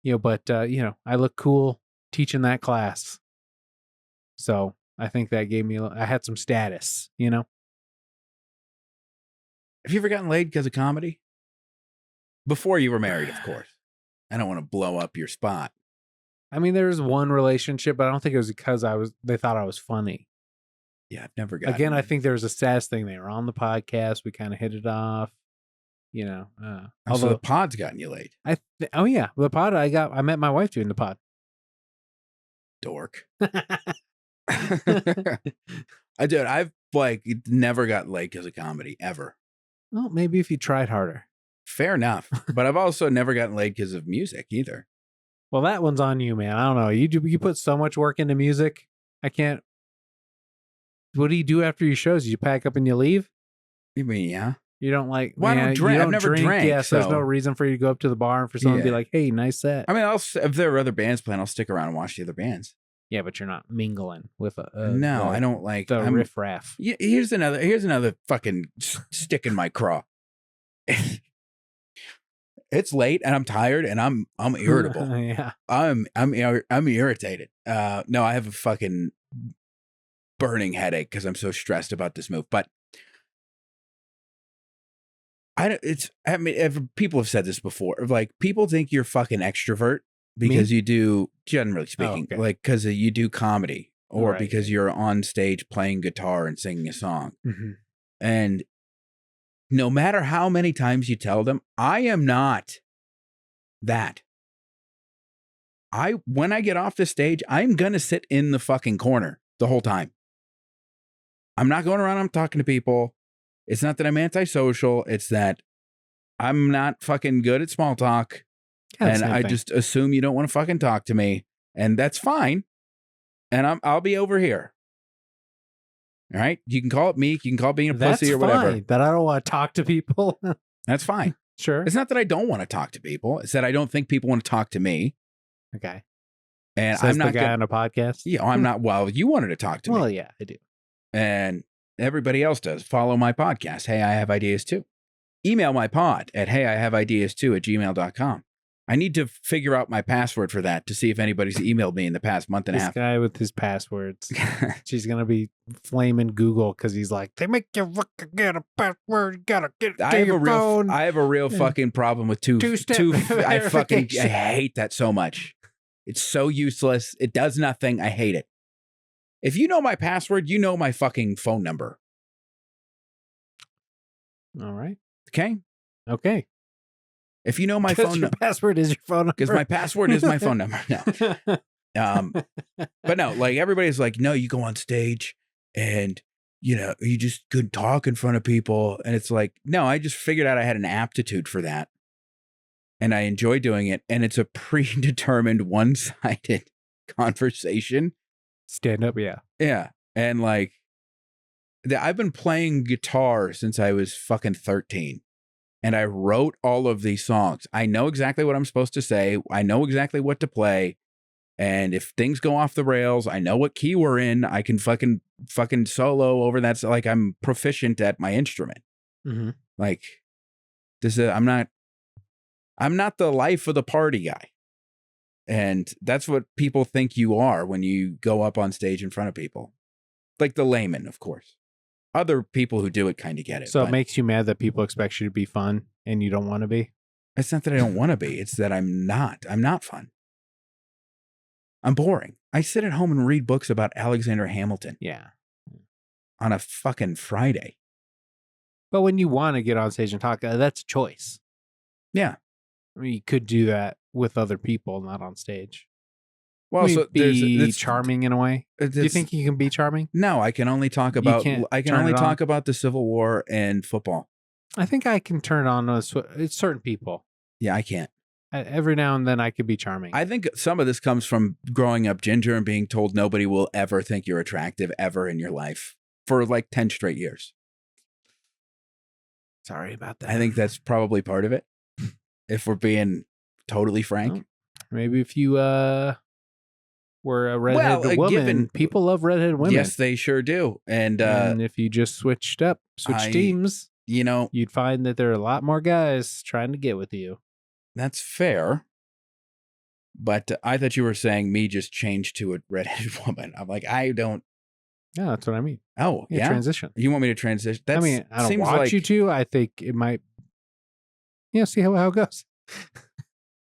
You know, but you know, I look cool teaching that class. So I think that gave me, I had some status, you know? Have you ever gotten laid because of comedy? Before you were married, of course. I don't want to blow up your spot. I mean, there was one relationship, but I don't think it was because they thought I was funny. Yeah, I've never gotten. Again, I think there was a status thing. They were on the podcast. We kind of hit it off, you know. Although the pod's gotten you laid. Oh yeah, the pod. I met my wife doing the pod. Dork. I've like never got laid because of comedy ever. Well, maybe if you tried harder. Fair enough, but I've also never gotten laid because of music either. Well, that one's on you, man. I don't know. You put so much work into music. I can't. What do you do after your shows? You pack up and you leave? You mean, yeah? You don't like. Well, I don't drink. I've never drank. Yeah, so there's no reason for you to go up to the bar and for someone to be like, "Hey, nice set." I mean, if there are other bands playing, I'll stick around and watch the other bands. Yeah, but you're not mingling with I don't like the riffraff. Here's another fucking stick in my craw. It's late and I'm tired and I'm irritable. Yeah, I'm irritated. No, I have a fucking burning headache because I'm so stressed about this move. But people have said this before. Like, people think you're fucking extrovert because you do, generally speaking, like because you do comedy or because you're on stage playing guitar and singing a song. Mm-hmm. And no matter how many times you tell them, I am not that. When I get off the stage, I'm going to sit in the fucking corner the whole time. I'm not going around, I'm talking to people. It's not that I'm antisocial. It's that I'm not fucking good at small talk. And I just assume you don't want to fucking talk to me. And that's fine. And I'll be over here. All right? You can call it meek. You can call it being a pussy or whatever. Fine, that I don't want to talk to people. That's fine. Sure. It's not that I don't want to talk to people. It's that I don't think people want to talk to me. Okay. And Says I'm not the guy on a podcast. Yeah, I'm not. Well, you wanted to talk to me. Well, yeah, I do. And everybody else does. Follow my podcast. Hey, I have ideas too. Email my pod at heyihaveideas2@gmail.com. I need to figure out my password for that to see if anybody's emailed me in the past month and a half. This guy with his passwords. She's going to be flaming Google because he's like, they make you fucking get a password. You got to get it to your phone. I have a real fucking problem with two-step I hate that so much. It's so useless. It does nothing. I hate it. If you know my password, you know my fucking phone number. All right. Okay. If you know my phone number, password is your phone number. Because my password is my phone number. No. But no, like, everybody's like, no, you go on stage and, you know, you just could talk in front of people. And it's like, no, I just figured out I had an aptitude for that. And I enjoy doing it. And it's a predetermined one-sided conversation. Stand up, yeah. Yeah. And like, I've been playing guitar since I was fucking 13. And I wrote all of these songs. I know exactly what I'm supposed to say. I know exactly what to play. And if things go off the rails, I know what key we're in. I can fucking solo over that. So, like, I'm proficient at my instrument. Mm-hmm. Like, I'm not the life of the party guy. And that's what people think you are when you go up on stage in front of people. Like the layman, of course. Other people who do it kind of get it. So it makes you mad that people expect you to be fun and you don't want to be? It's not that I don't want to be. It's that I'm not. I'm not fun. I'm boring. I sit at home and read books about Alexander Hamilton. Yeah. On a fucking Friday. But when you want to get on stage and talk, that's a choice. Yeah. I mean, you could do that with other people, not on stage. Well, I mean, so be charming in a way. Do you think you can be charming? No, I can only talk about can't I can turn only it on? talk about the Civil War and football. I think I can turn on it's certain people. Yeah, I can't. Every now and then I could be charming. I think some of this comes from growing up ginger and being told nobody will ever think you're attractive ever in your life for like 10 straight years. Sorry about that. I think that's probably part of it. If we're being totally frank. Well, maybe if you were a redheaded woman, people love redheaded women. Yes, they sure do. And if you just switch teams, you'd find that there are a lot more guys trying to get with you. That's fair. But I thought you were saying me just change to a redheaded woman. I'm like, I don't. Yeah, that's what I mean. Oh, yeah. Transition. You want me to transition? I mean, I don't want you to. I think it might. See how it goes.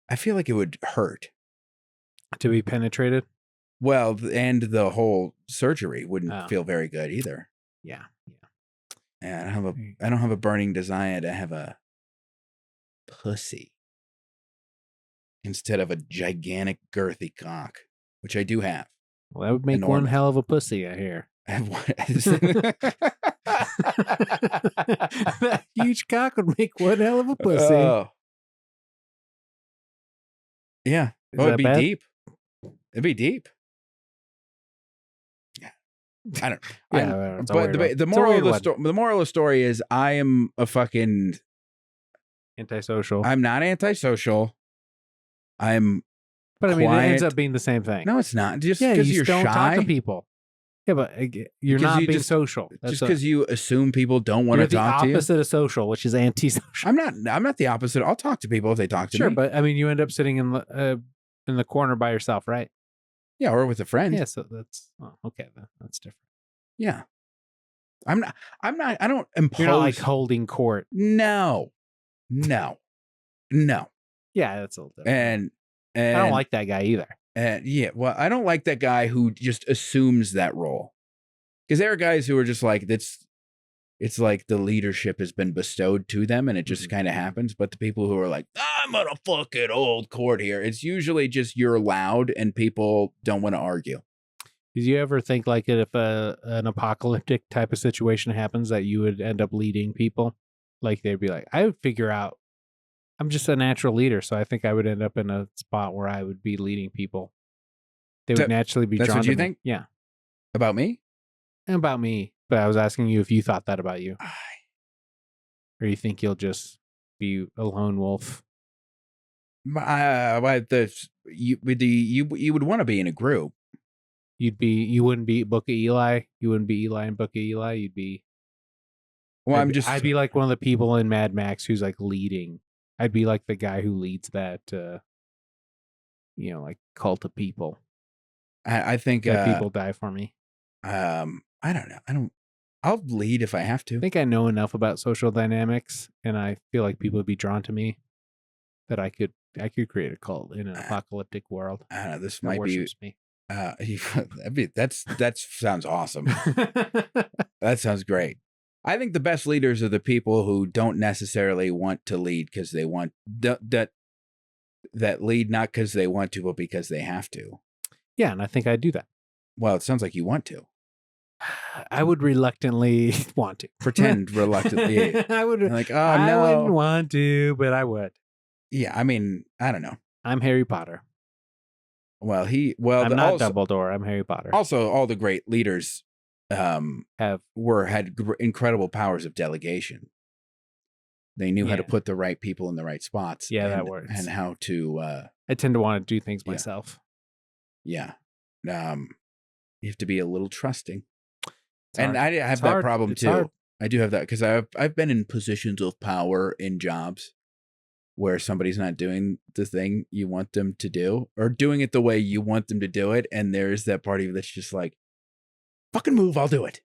I feel like it would hurt to be penetrated. Well, and the whole surgery wouldn't feel very good either. Yeah. And I don't have a burning desire to have a pussy instead of a gigantic girthy cock, which I do have. Well, that would make one hell of a pussy, I hear. That huge cock would make one hell of a pussy. Yeah. It'd be deep. It'd be deep. Yeah. I don't. But the moral of the story is I am a fucking antisocial. I'm not antisocial. But I mean, quiet. it ends up being the same thing. No, it's not. Just because you don't shy. Talk to people. Yeah, but you're not being social. Just because you assume people don't want to talk to you. You're the opposite of social, which is antisocial. I'm not the opposite. I'll talk to people if they talk to me. Sure, but I mean, you end up sitting in the corner by yourself, right? Yeah, or with a friend. Yeah, so that's okay. That's different. Yeah, I'm not. I don't impose. You're not like holding court. No. Yeah, that's a little different. And I don't like that guy either. Yeah, well, I don't like that guy who just assumes that role. Because there are guys who are just like, it's like the leadership has been bestowed to them and it just kind of happens. But the people who are like, I'm gonna fucking hold court here, it's usually just you're loud and people don't want to argue. Did you ever think like if an apocalyptic type of situation happens that you would end up leading people? Like they'd be like, I would figure out, I'm just a natural leader, so I think I would end up in a spot where I would be leading people. They would naturally be drawn to me. That's what you think? Yeah. About me? About me. But I was asking you if you thought that about you. Or you think you'll just be a lone wolf? You would want to be in a group. You wouldn't be Book of Eli. You wouldn't be Eli and Book of Eli. You'd be. Well, I'd be like one of the people in Mad Max who's like leading. I'd be like the guy who leads that, like cult of people. I think that people die for me. I don't know. I'll lead if I have to. I think I know enough about social dynamics, and I feel like people would be drawn to me. That I could create a cult in an apocalyptic world. I don't know. This might be me. That sounds awesome. That sounds great. I think the best leaders are the people who don't necessarily want to lead because they want that lead not because they want to, but because they have to. Yeah, and I think I'd do that. Well, it sounds like you want to. I would reluctantly want to. Pretend reluctantly. I would. Like, I wouldn't want to, but I would. Yeah, I mean, I don't know. I'm Harry Potter. Well, I'm not Dumbledore. I'm Harry Potter. Also, all the great leaders had incredible powers of delegation. They knew how to put the right people in the right spots. Yeah, that works. And how to. I tend to want to do things myself. Yeah. You have to be a little trusting. And I have that problem too. Hard. I do have that because I've been in positions of power in jobs where somebody's not doing the thing you want them to do or doing it the way you want them to do it. And there's that part of you that's just like, fucking move, I'll do it.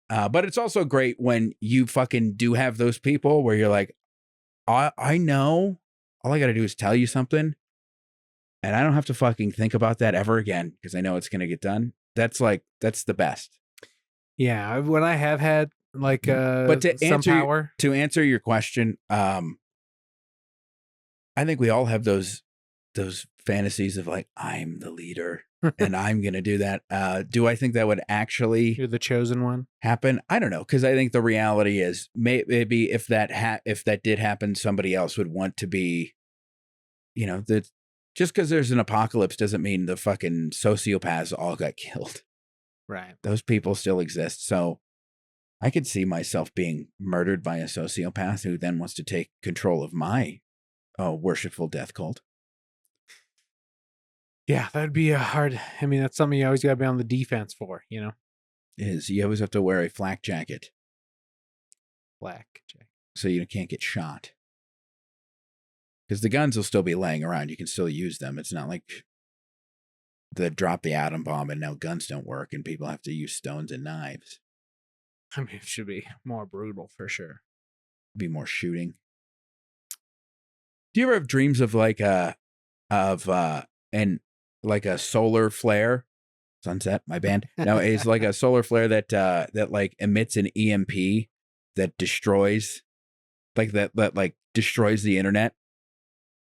But it's also great when you fucking do have those people where you're like, I know all I got to do is tell you something and I don't have to fucking think about that ever again because I know it's going to get done. That's the best. Yeah. When I have had like but some power. To answer your question, I think we all have those fantasies of like, I'm the leader and I'm going to do that. Do I think that would actually You're the chosen one. happen? I don't know. Cause I think the reality is maybe if that did happen, somebody else would want to be, just cause there's an apocalypse doesn't mean the fucking sociopaths all got killed. Right. Those people still exist. So I could see myself being murdered by a sociopath who then wants to take control of my worshipful death cult. Yeah, that'd be a hard. I mean, that's something you always got to be on the defense for, Is you always have to wear a flak jacket Black jack. so you can't get shot. Because the guns will still be laying around. You can still use them. It's not like they dropped the atom bomb and now guns don't work and people have to use stones and knives. I mean, it should be more brutal for sure. Be more shooting. Do you ever have dreams of like a solar flare? Sunset, my band. No, it's like a solar flare that like emits an EMP that destroys, destroys the internet,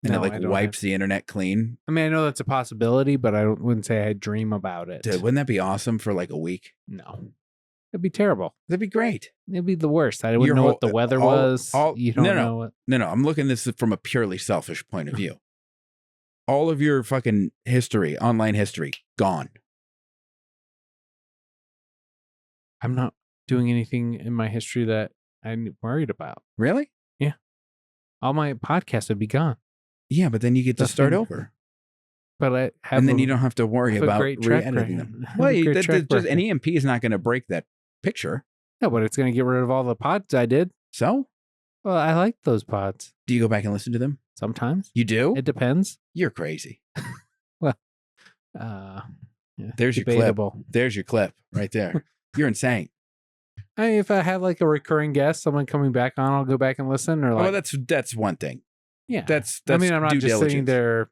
and No, it I like don't wipes the internet clean. I mean, I know that's a possibility, but I wouldn't say I dream about it. Dude, wouldn't that be awesome for like a week? No, it'd be terrible. That'd be great. It'd be the worst. I wouldn't Your know whole- what the weather all- was. all- You don't no, know what. No, I'm looking at this from a purely selfish point of view. All of your fucking history, online history, gone. I'm not doing anything in my history that I'm worried about. Really? All my podcasts would be gone. Yeah, but then you get to start Nothing- over. But I have And then you don't have to worry have a about great track re-editing record. them. Have a Well, great track just an record. EMP is not going to break that picture. No, but it's going to get rid of all the pods I did. So, Well, I like those pods. do you go back and listen to them? Sometimes. You do? It depends. You're crazy. Yeah, There's your clip. debatable. There's your clip right there. You're insane. I mean, if I have like a recurring guest, someone coming back on, I'll go back and listen. Or like, Well, that's one thing. yeah. That's I mean, I'm not due just sitting diligence. there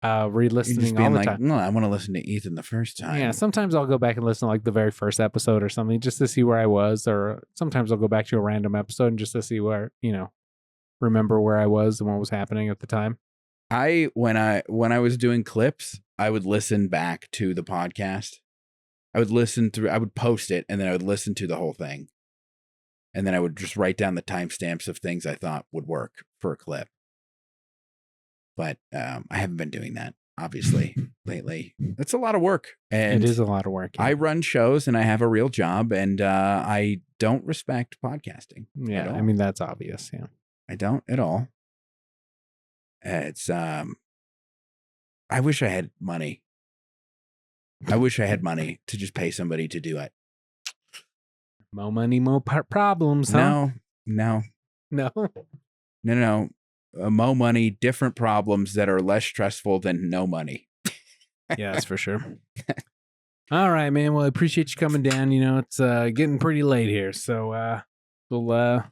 You're re-listening just all being the like, time. no, I want to listen to Ethan the first time. Yeah, sometimes I'll go back and listen to like the very first episode or something just to see where I was, or sometimes I'll go back to a random episode and just to see where, remember where I was and what was happening at the time. When I was doing clips, I would listen back to the podcast. I would post it and then I would listen to the whole thing. And then I would just write down the timestamps of things I thought would work for a clip. But I haven't been doing that, obviously, lately. It's a lot of work. And It is a lot of work. I run shows and I have a real job and I don't respect podcasting. Yeah, at all. I mean, that's obvious. Yeah. I don't at all. It's I wish I had money. I wish I had money to just pay somebody to do it. More money, more problems, huh? No. No. Mo money, different problems that are less stressful than no money. Yeah, that's for sure. All right, man. Well, I appreciate you coming down. It's getting pretty late here. So we'll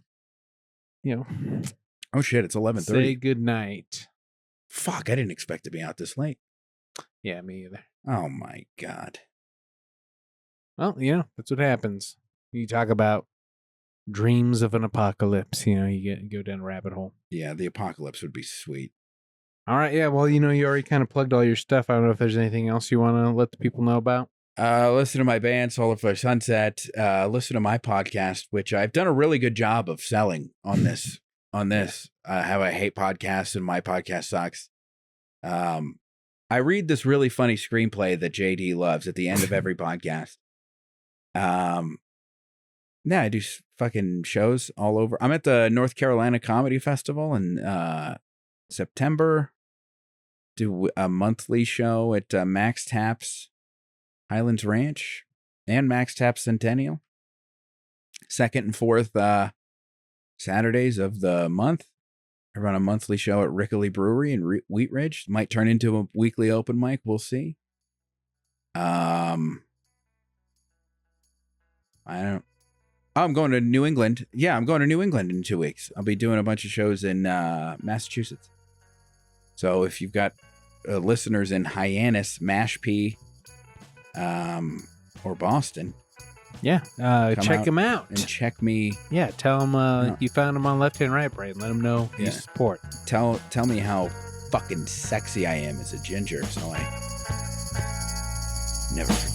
Oh shit, it's 11:30. say good night. Fuck, I didn't expect to be out this late. Yeah, me either. Oh my god. Well, that's what happens. You talk about dreams of an apocalypse. You go down a rabbit hole. Yeah, the apocalypse would be sweet. All right. Yeah. Well, you already kind of plugged all your stuff. I don't know if there's anything else you want to let the people know about. Listen to my band, Solar Flare Sunset. Listen to my podcast, which I've done a really good job of selling on this. How I hate podcasts and my podcast sucks. I read this really funny screenplay that JD loves at the end of every podcast. Yeah, I do fucking shows all over. I'm at the North Carolina Comedy Festival in September. Do a monthly show at Max Taps Highlands Ranch and Max Taps Centennial. Second and fourth Saturdays of the month. I run a monthly show at Rickley Brewery in Wheat Ridge. Might turn into a weekly open mic. We'll see. I'm going to New England. Yeah, I'm going to New England in 2 weeks. I'll be doing a bunch of shows in Massachusetts. So if you've got listeners in Hyannis, Mashpee, or Boston, Yeah. Check out him out. and check me. Yeah. Tell him you found him on Left Hand Right Brain. Let him know you support. Tell me how fucking sexy I am as a ginger, so I never forget.